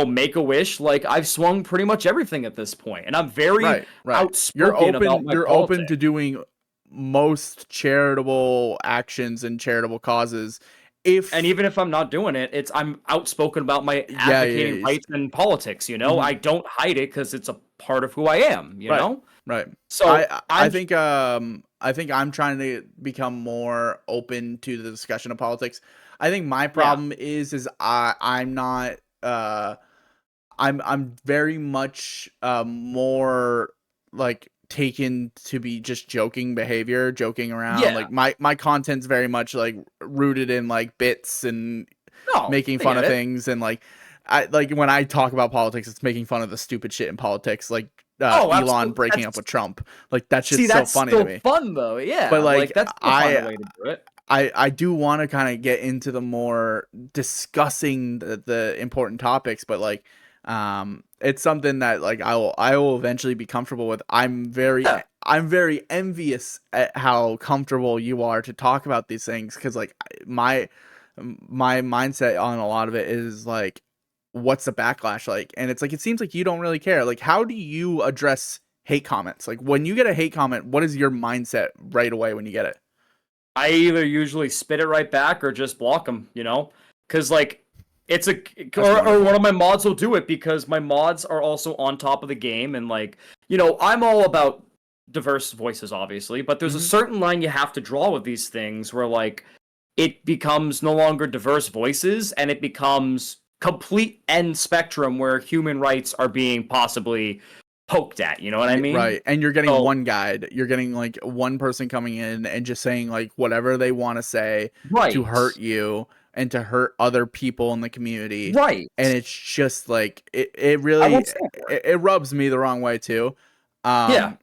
Make a Wish. Like I've swung pretty much everything at this point, and I'm very Right, right. outspoken about my You're open politics. to doing most charitable actions and charitable causes And if even if I'm not doing it, I'm outspoken about my yeah, yeah, advocating rights and politics. mhm. I don't hide it because it's a part of who I am. Right. Right. So I I'm think I'm trying to become more open to the discussion of politics. I think my yeah, problem is I'm not I'm very much more like taken to be just joking behavior, joking around. Yeah. Like my content's very much like rooted in like bits and No, making I fun get of it. things, and like I like when I talk about politics, it's making fun of the stupid shit in politics, like Oh, Elon absolutely. breaking up That's with Trump. Like that See, shit's so that's funny to still me. fun though. But Yeah, like like that's still find a way to do it. I do want to kind of get into the more discussing the important topics, but like it's something that like I will eventually be comfortable with. Yeah. I'm very envious at how comfortable you are to talk about these things, because like my mindset on a lot of it is like, what's the backlash like? And it's like, it seems like you don't really care. Like, how do you address hate comments? Like, when you get a hate comment, what is your mindset right away when you get it? I either usually spit it right back or just block them, you know? Because, like, it's a. Or one of my mods will do it because my mods are also on top of the game. And, like, you know, I'm all about diverse voices, obviously, but there's a certain line you have to draw with these things where, like, it becomes no longer diverse voices and it becomes complete end spectrum where human rights are being possibly poked at. You know what I mean? Right. And you're getting So, one guide. You're getting like one person coming in and just saying like whatever they want to say to right. hurt you and to hurt other people in the community. Right. And it's just like it I really won't stand for it. it rubs me the wrong way too. Yeah.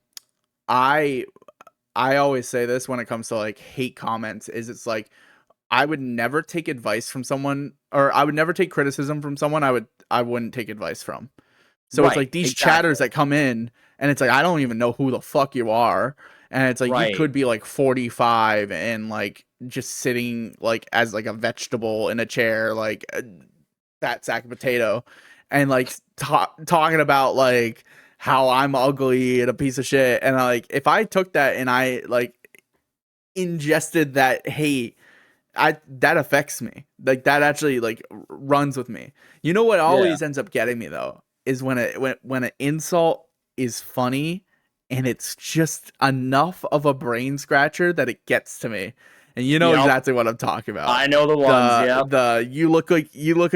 I I always say this when it comes to like hate comments, is it's like I would never take advice from someone, or I would never take criticism from someone I wouldn't take advice from. So it's Right. like these Exactly. chatters that come in, and it's like, I don't even know who the fuck you are. And it's like, you Right. could be like 45 and like just sitting like as like a vegetable in a chair, like a fat sack of potato, and like talking about like how I'm ugly and a piece of shit. And like, if I took that and I like ingested that hate, that affects me. Like that actually like runs with me. You know what Yeah. always ends up getting me though is when an insult is funny and it's just enough of a brain scratcher that it gets to me. And you know Yep. exactly what I'm talking about. I know the ones. Yep. The you look like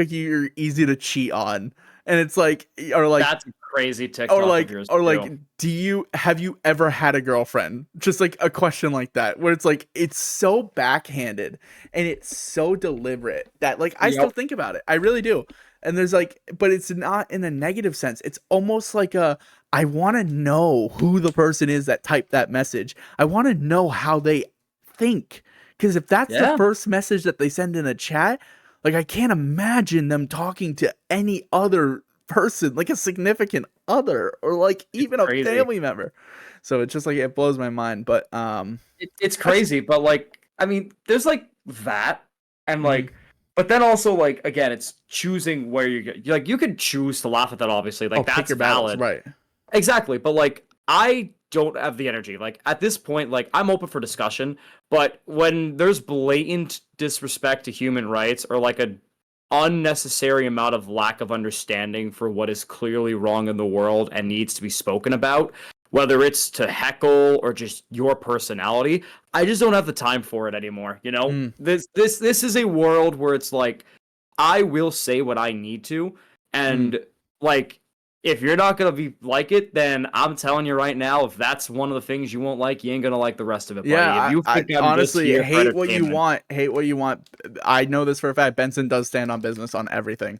you're easy to cheat on. And it's like, or like That's a crazy TikTok of yours or like, too. have you ever had a girlfriend? Just like a question like that, where it's like, it's so backhanded and it's so deliberate that like I still Yep. think about it. I really do. And there's like, but it's not in a negative sense. It's almost like I want to know who the person is that typed that message. I want to know how they think. Because if that's the Yeah. first message that they send in a chat, like I can't imagine them talking to any other person, like a significant other or like It's even a crazy. family member. So it's just like, it blows my mind. But It's crazy, but like, I mean, there's like that, and mhm. like, but then also like again, it's choosing where you get. Like, you could choose to laugh at that, obviously. Like, Pick that's your battles, valid. right? Exactly, but like I don't have the energy. Like at this point, like I'm open for discussion, but when there's blatant disrespect to human rights or like a unnecessary amount of lack of understanding for what is clearly wrong in the world and needs to be spoken about, whether it's to heckle or just your personality, I just don't have the time for it anymore, you know? Mm, This is a world where it's like I will say what I need to, mm. and like if you're not gonna be like it, then I'm telling you right now, if that's one of the things you won't like, you ain't gonna like the rest of it, buddy. If Yeah, you I think I'm just honestly here for hate what you entertainment, want. Hate what you want. I know this for a fact. Benson does stand on business on everything.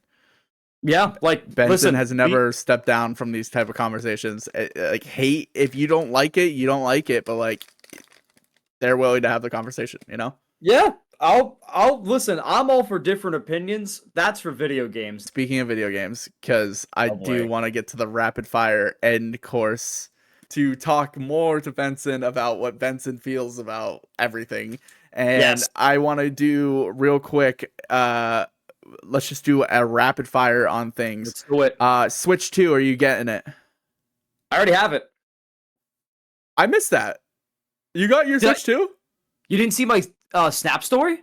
yeah, like Benson listen, has never stepped down from these type of conversations. Like hate, if you don't like it, you don't like it. But like, they're willing to have the conversation. You know. yeah, I'll listen. I'm all for different opinions. That's for video games. Speaking of video games, because I Oh do boy. want to get to the rapid fire end course to talk more to Benson about what Benson feels about everything. And Yes, I want to do real quick, let's just do a rapid fire on things. let's do it. Switch 2, are you getting it? I already have it. I missed that. You got your Did I, Switch 2? you didn't see my Snap story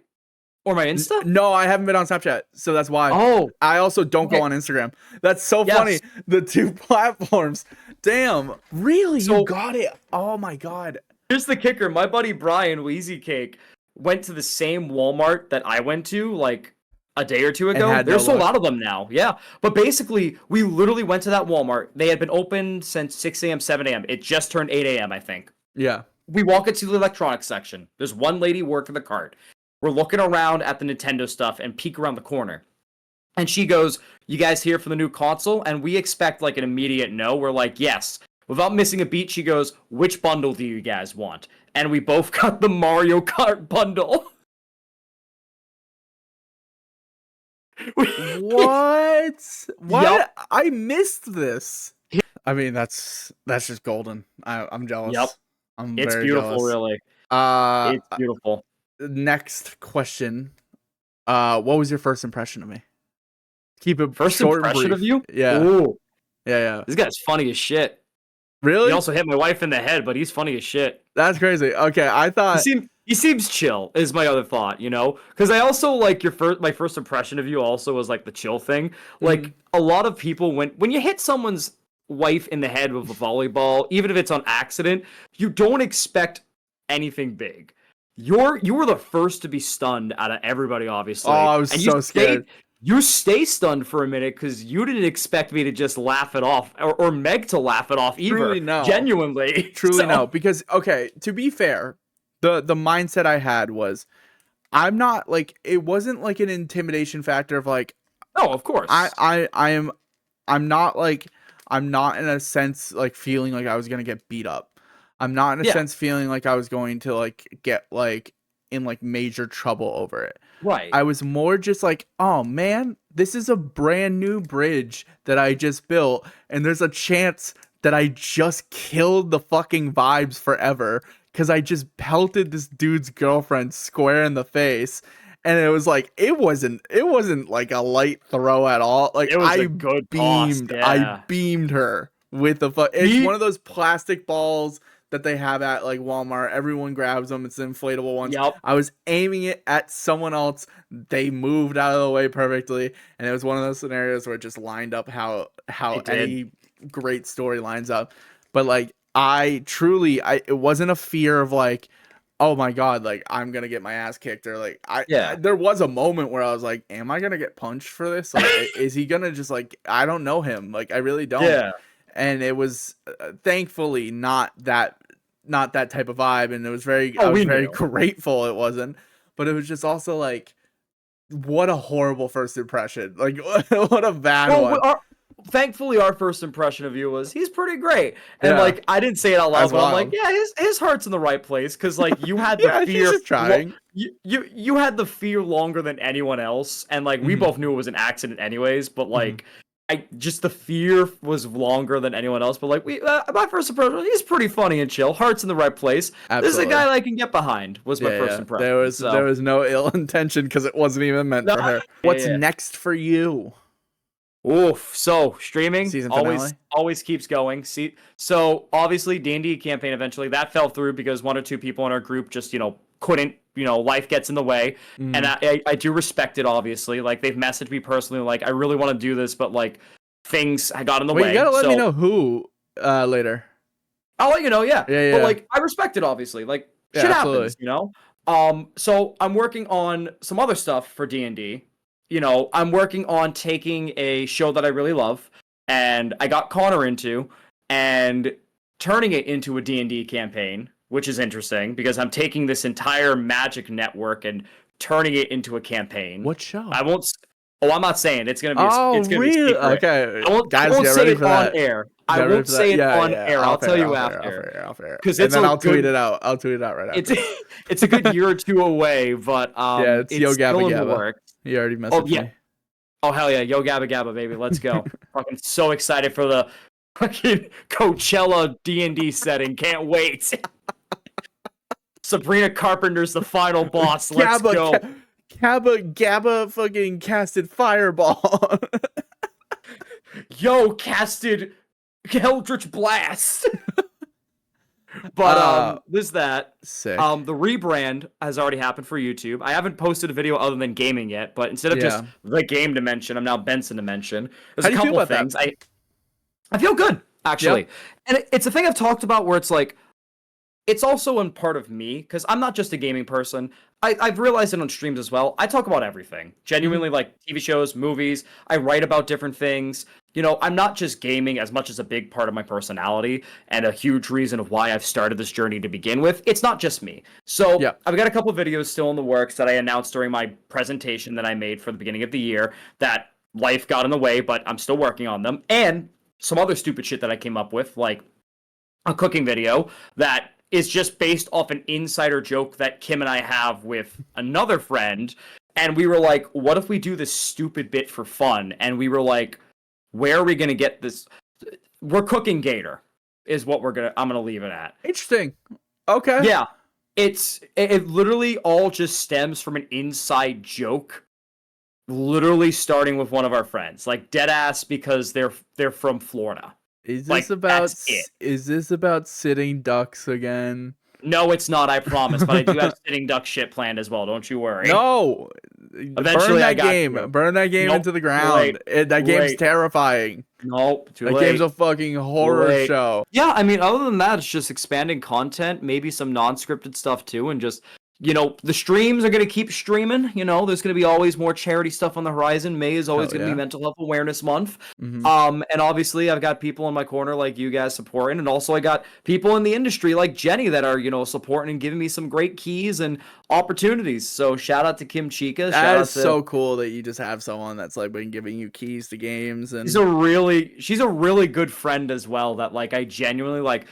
or my Insta? No, I haven't been on Snapchat, so that's why. Oh, I also don't okay. go on Instagram. That's so Yes. funny. The two platforms. Damn. Really? So- You got it. Oh my god. Here's the kicker. My buddy Brian, Wheezy Cake, went to the same Walmart that I went to, like a day or two And ago. had no There's sold luck. out of them now. Yeah. But basically, we literally went to that Walmart. They had been open since 6 a.m., 7 a.m. It just turned 8 a.m., I think. Yeah. We walk into the electronics section. There's one lady working the cart. We're looking around at the Nintendo stuff and peek around the corner. And she goes, "You guys here for the new console?" And we expect like an immediate no. We're like, "Yes." Without missing a beat, she goes, "Which bundle do you guys want?" And we both got the Mario Kart bundle. What? What? Yup. I missed this. I mean, that's just golden. I'm jealous. Yep. I'm It's very beautiful, jealous. really. Uh, It's beautiful. Next question. What was your first impression of me? Keep it First short and impression brief. of you? Yeah. Ooh, Yeah. this guy's funny as shit. Really? He also hit my wife in the head, but he's funny as shit. That's crazy. Okay, I thought. He seems chill. Is my other thought, you know? Because I also like my first impression of you also was like the chill thing. Like a lot of people when you hit someone's wife in the head with a volleyball, even if it's on accident, you don't expect anything big. You were the first to be stunned out of everybody, obviously. Oh, I was so scared. You stay stunned for a minute because you didn't expect me to just laugh it off or Meg to laugh it off either. Truly no. Genuinely. Truly So- no. Because okay, to be fair, the mindset I had was I'm not like it wasn't like an intimidation factor of like No, of course. I'm not like I'm not in a sense like feeling like I was gonna get beat up. I'm not in a Yeah. sense feeling like I was going to like get like in like major trouble over it. Right. I was more just like, oh man, this is a brand new bridge that I just built, and there's a chance that I just killed the fucking vibes forever because I just pelted this dude's girlfriend square in the face. And it was like it wasn't like a light throw at all. Like It was I a good toss, beamed, yeah. I beamed her with the it's one of those plastic balls that they have at like Walmart. Everyone grabs them. It's the inflatable ones. Yep. I was aiming it at someone else. They moved out of the way perfectly, and it was one of those scenarios where it just lined up how any great story lines up. But like it wasn't a fear of like, oh my god, like I'm gonna get my ass kicked or like there was a moment where I was like, am I gonna get punched for this? Like, is he gonna just like I don't know him. Like I really don't. Yeah. And it was thankfully not that type of vibe, and it was very grateful it wasn't, but it was just also like what a horrible first impression, like what a bad one. Thankfully our first impression of you was he's pretty great, and like I didn't say it out loud, but I'm like, yeah, his heart's in the right place because like you had the fear. He's trying. You had the fear longer than anyone else, and like we both knew it was an accident anyways, but like. The fear was longer than anyone else, but like my first impression, he's pretty funny and chill. Heart's in the right place. Absolutely. This is a guy that I can get behind. Was my first impression. There was no ill intention because it wasn't even meant for her. What's next for you? Oof. So streaming season finale always keeps going. So obviously D&D campaign eventually that fell through because one or two people in our group just couldn't. Life gets in the way, and I do respect it. Obviously, like they've messaged me personally, like I really want to do this, but like things I got in the way. You gotta let me know who later. I'll let you know. Yeah. But like I respect it. Obviously, like shit happens. So I'm working on some other stuff for D&D. I'm working on taking a show that I really love, and I got Connor into, and turning it into a D&D campaign. Which is interesting because I'm taking this entire Magic network and turning it into a campaign. What show? I'm not saying it's gonna be. It's gonna really? be secret. Okay, I won't say it on air. I won't say it on air. I'll tell you after. Because then I'll tweet it out. I'll tweet it out right after. It's a good year or two away, but it's Yo Gabba Gabba. You already messaged me. Oh hell yeah, Yo Gabba Gabba baby, let's go! Fucking so excited for the fucking Coachella D&D setting. Can't wait. Sabrina Carpenter's the final boss. Let's go. Gabba fucking casted Fireball. Yo, casted Eldritch Blast. But there's that. Sick. The rebrand has already happened for YouTube. I haven't posted a video other than gaming yet, but instead of just the game dimension, I'm now Benson dimension. There's a couple of things. I feel good, actually. Yep. And it's a thing I've talked about where it's like it's also in part of me, because I'm not just a gaming person. I've realized it on streams as well. I talk about everything. Genuinely, like TV shows, movies. I write about different things. You know, I'm not just gaming as much as a big part of my personality and a huge reason of why I've started this journey to begin with. It's not just me. So Yeah. I've got a couple videos still in the works that I announced during my presentation that I made for the beginning of the year that life got in the way, but I'm still working on them. And some other stupid shit that I came up with, like a cooking video that is just based off an insider joke that Kim and I have with another friend. And we were like, what if we do this stupid bit for fun? And we were like, where are we going to get this? We're cooking gator is what I'm going to leave it at. Interesting. Okay. Yeah. It literally all just stems from an inside joke, literally starting with one of our friends, like dead ass, because they're from Florida. Is this Like, about that's it. is this about sitting ducks again? No, it's not, I promise, but I do have sitting duck shit planned as well, don't you worry. No. Eventually, I got you. Burn that game Nope, into the too ground. late. That Too game's late. terrifying. Nope, too That late. game's a fucking horror late. show. Yeah, I mean, other than that, it's just expanding content, maybe some non-scripted stuff too, and just, you know, the streams are going to keep streaming. You know, there's going to be always more charity stuff on the horizon. May is always Hell going to yeah. be Mental Health Awareness Month. Mhm. And obviously I've got people in my corner like you guys supporting, and also I got people in the industry like Jenny that are, you know, supporting and giving me some great keys and opportunities. So shout out to Kim Chica. Shout That out is to so cool that you just have someone that's like been giving you keys to games and she's a really good friend as well that like I genuinely like,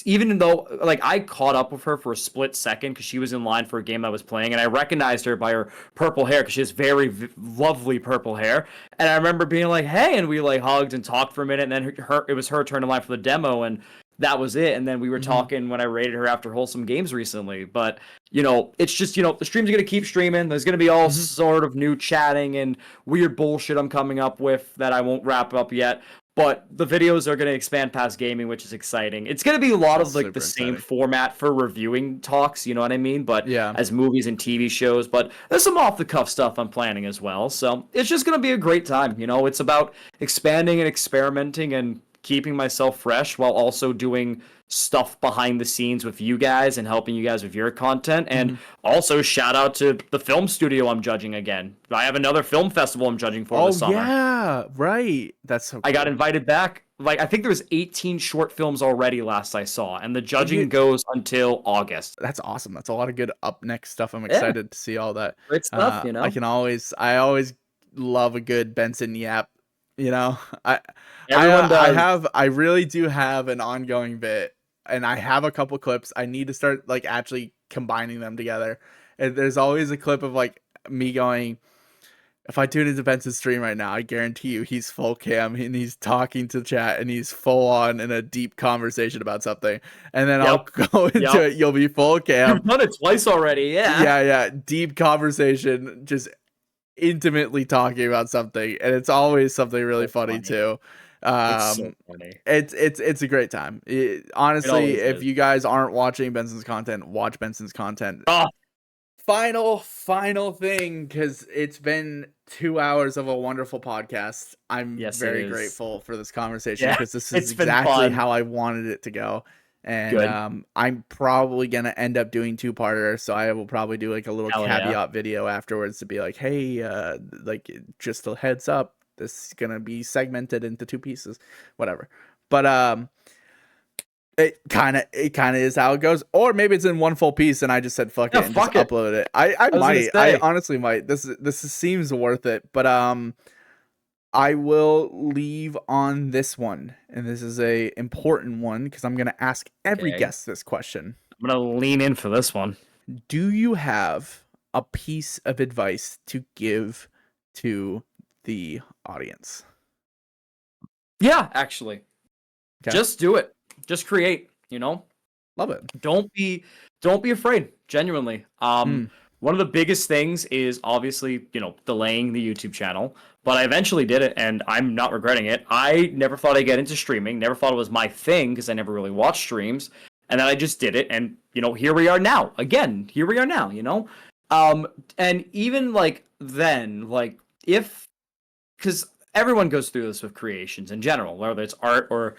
even though like I caught up with her for a split second because she was in line for a game I was playing, and I recognized her by her purple hair because she has very lovely purple hair. And I remember being like, "Hey," and we like hugged and talked for a minute, and then it was her turn in line for the demo, and that was it. And then we were talking when I rated her after Wholesome Games recently. But you know, it's just, you know, the stream's gonna keep streaming. There's gonna be all sort of new chatting and weird bullshit I'm coming up with that I won't wrap up yet. But the videos are going to expand past gaming, which is exciting. It's going to be a lot That's of like super the same exciting. format for reviewing talks, you know what I mean? But Yeah. as movies and TV shows, but there's some off the cuff stuff I'm planning as well. So it's just going to be a great time. You know, it's about expanding and experimenting and keeping myself fresh while also doing stuff behind the scenes with you guys and helping you guys with your content. And also shout out to the film studio I'm judging again. I have another film festival I'm judging for this summer. Yeah, right. That's so cool. I got invited back. Like, I think there was 18 short films already last I saw, and the judging goes until August. That's awesome. That's a lot of good up next stuff. I'm excited to see all that. Great stuff, you know? I always love a good Benson yap. You know, Everyone does. I really do have an ongoing bit, and I have a couple clips. I need to start like actually combining them together. And there's always a clip of like me going, if I tune into Benson's stream right now, I guarantee you he's full cam and he's talking to chat and he's full on in a deep conversation about something. And then I'll go into it. You'll be full cam. You've done it twice already, yeah. Yeah. Deep conversation, just intimately talking about something, and it's always something really funny too. It's so funny. It's a great time. Honestly, if is. you guys aren't watching Benson's content, watch Benson's content. Oh, Final thing, because it's been 2 hours of a wonderful podcast. I'm Yes, it very is. grateful for this conversation, Yeah, because this is it's been exactly fun. how I wanted it to go. And Good. I'm probably gonna end up doing two-parter, so I will probably do like a little Hell yeah. caveat video afterwards to be like, hey, like just a heads up, this is gonna be segmented into two pieces, whatever. But it kind of is how it goes, or maybe it's in one full piece and I just said fuck it and just upload it. I might, I honestly might. This seems worth it, but I will leave on this one, and this is a important one because I'm gonna ask every guest this question. I'm gonna lean in for this one. Do you have a piece of advice to give to the audience? Yeah, actually. Okay. Just do it. Just create, you know? Love it. Don't be afraid, genuinely. One of the biggest things is obviously, you know, delaying the YouTube channel, but I eventually did it and I'm not regretting it. I never thought I'd get into streaming, never thought it was my thing because I never really watched streams, and then I just did it, and you know, here we are now. Again, here we are now, you know? And even like then, like because everyone goes through this with creations in general, whether it's art or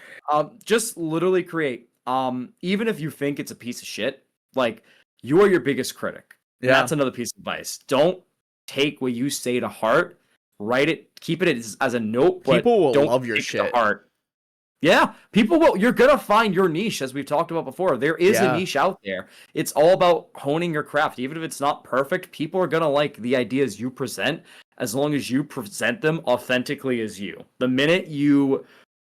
just literally create. even if you think it's a piece of shit, like, you are your biggest critic. And Yeah. that's another piece of advice. Don't take what you say to heart. Write it, keep it as a note, but People will don't love your take it shit. to heart. Yeah, people will. You're gonna find your niche, as we've talked about before. There is a niche out there. It's all about honing your craft. Even if it's not perfect, people are gonna like the ideas you present, as long as you present them authentically as you. The minute you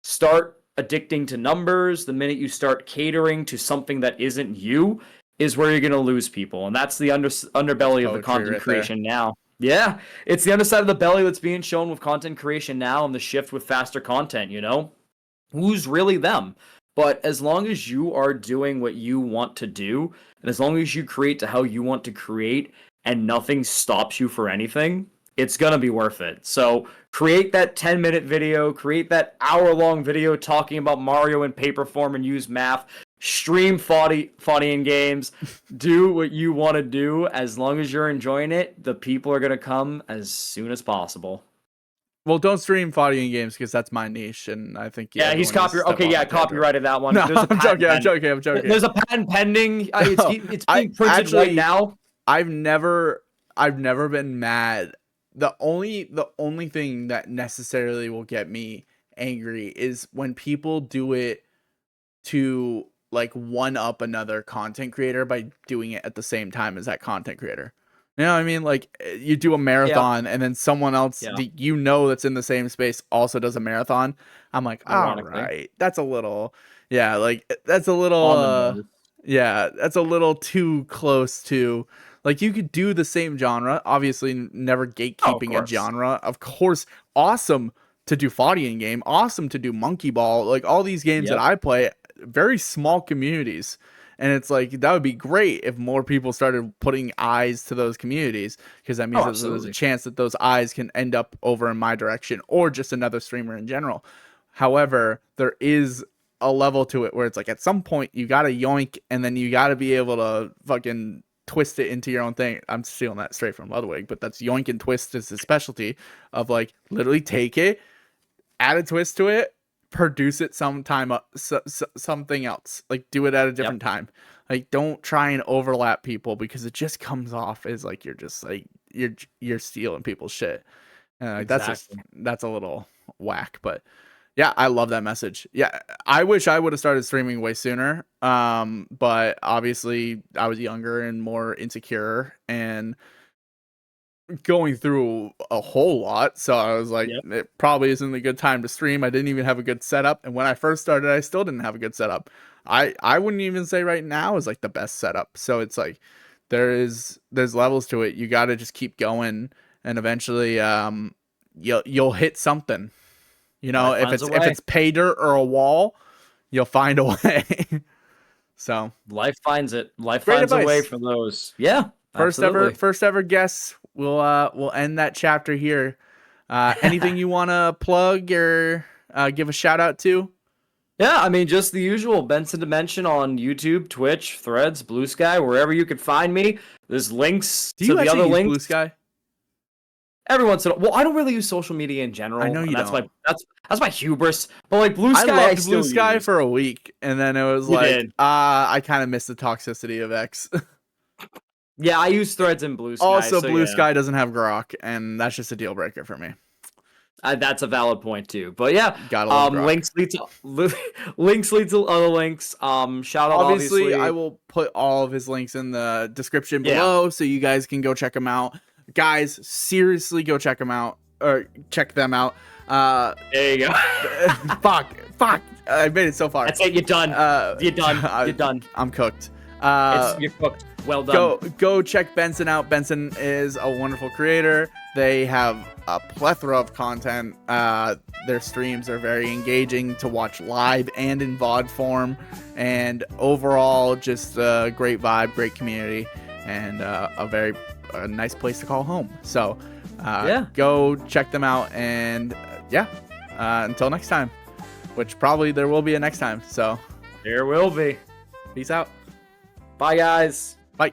start addicting to numbers, the minute you start catering to something that isn't you, is where you're gonna lose people, and that's the underbelly of the content right creation now. Yeah, it's the underside of the belly that's being shown with content creation now, and the shift with faster content. Who's really them? But as long as you are doing what you want to do, and as long as you create to how you want to create, and nothing stops you for anything, it's gonna be worth it. So create that 10-minute video, create that hour-long video talking about Mario in paper form and use math, stream funny in games, do what you want to do. As long as you're enjoying it, the people are gonna come as soon as possible. Well, don't stream fighting games because that's my niche, and I think He's copyrighted. Okay, copyrighted that one. No, There's a I'm joking. I'm patent joking. There's a patent pending. It's being printed actually, right now. I've never been mad. The only thing that necessarily will get me angry is when people do it to like one up another content creator by doing it at the same time as that content creator. You know what I mean? Like, you do a marathon and then someone else that's in the same space also does a marathon. I'm like, all right, that's a little, that's a little, that's a little too close to, like, you could do the same genre, obviously never gatekeeping a genre. Of course, awesome to do fighting game, awesome to do monkey ball, like all these games that I play, very small communities. And it's like, that would be great if more people started putting eyes to those communities, because that means that there's a chance that those eyes can end up over in my direction or just another streamer in general. However, there is a level to it where it's like, at some point you got to yoink, and then you got to be able to fucking twist it into your own thing. I'm stealing that straight from Ludwig, but that's yoink and twist is the specialty of, like, literally take it, add a twist to it, produce it sometime, something else, like do it at a different time. Like, don't try and overlap people, because it just comes off as like you're just like you're stealing people's shit, and like, that's a little whack. But yeah, I love that message. Yeah, I wish I would have started streaming way sooner, but obviously I was younger and more insecure and going through a whole lot, so I was like, it probably isn't a good time to stream. I didn't even have a good setup, and when I first started, I still didn't have a good setup. I wouldn't even say right now is like the best setup. So it's like there's levels to it. You got to just keep going, and eventually you'll hit something. If it's pay dirt or a wall, you'll find a way. So life finds it. Life finds a way for those. Yeah. First ever guest. We'll end that chapter here. Anything you want to plug or give a shout out to? Yeah, I mean, just the usual. Benson Dimension on YouTube, Twitch, Threads, Blue Sky, wherever you can find me. There's links to the other links. Blue Sky? Every once in a while. Well, I don't really use social media in general. I know you don't. That's my hubris. But like Blue Sky, I loved Blue Sky for a week, and then it was I kind of miss the toxicity of X. Yeah, I use Threads and Blue Sky. Also, Blue Sky doesn't have Grok, and that's just a deal breaker for me. That's a valid point too. But yeah, links lead to other links. Shout out. Obviously, I will put all of his links in the description below, so you guys can go check them out. Guys, seriously, go check them out, or check them out. There you go. fuck. I made it so far. That's it. You're done. You're done. You're done. I'm cooked. You're cooked. Well done. Go check Benson out. Benson is a wonderful creator. They have a plethora of content. Their streams are very engaging to watch live and in VOD form. And overall, just a great vibe, great community, and a nice place to call home. So go check them out. And until next time, which probably there will be a next time. So there will be. Peace out. Bye, guys. Bye.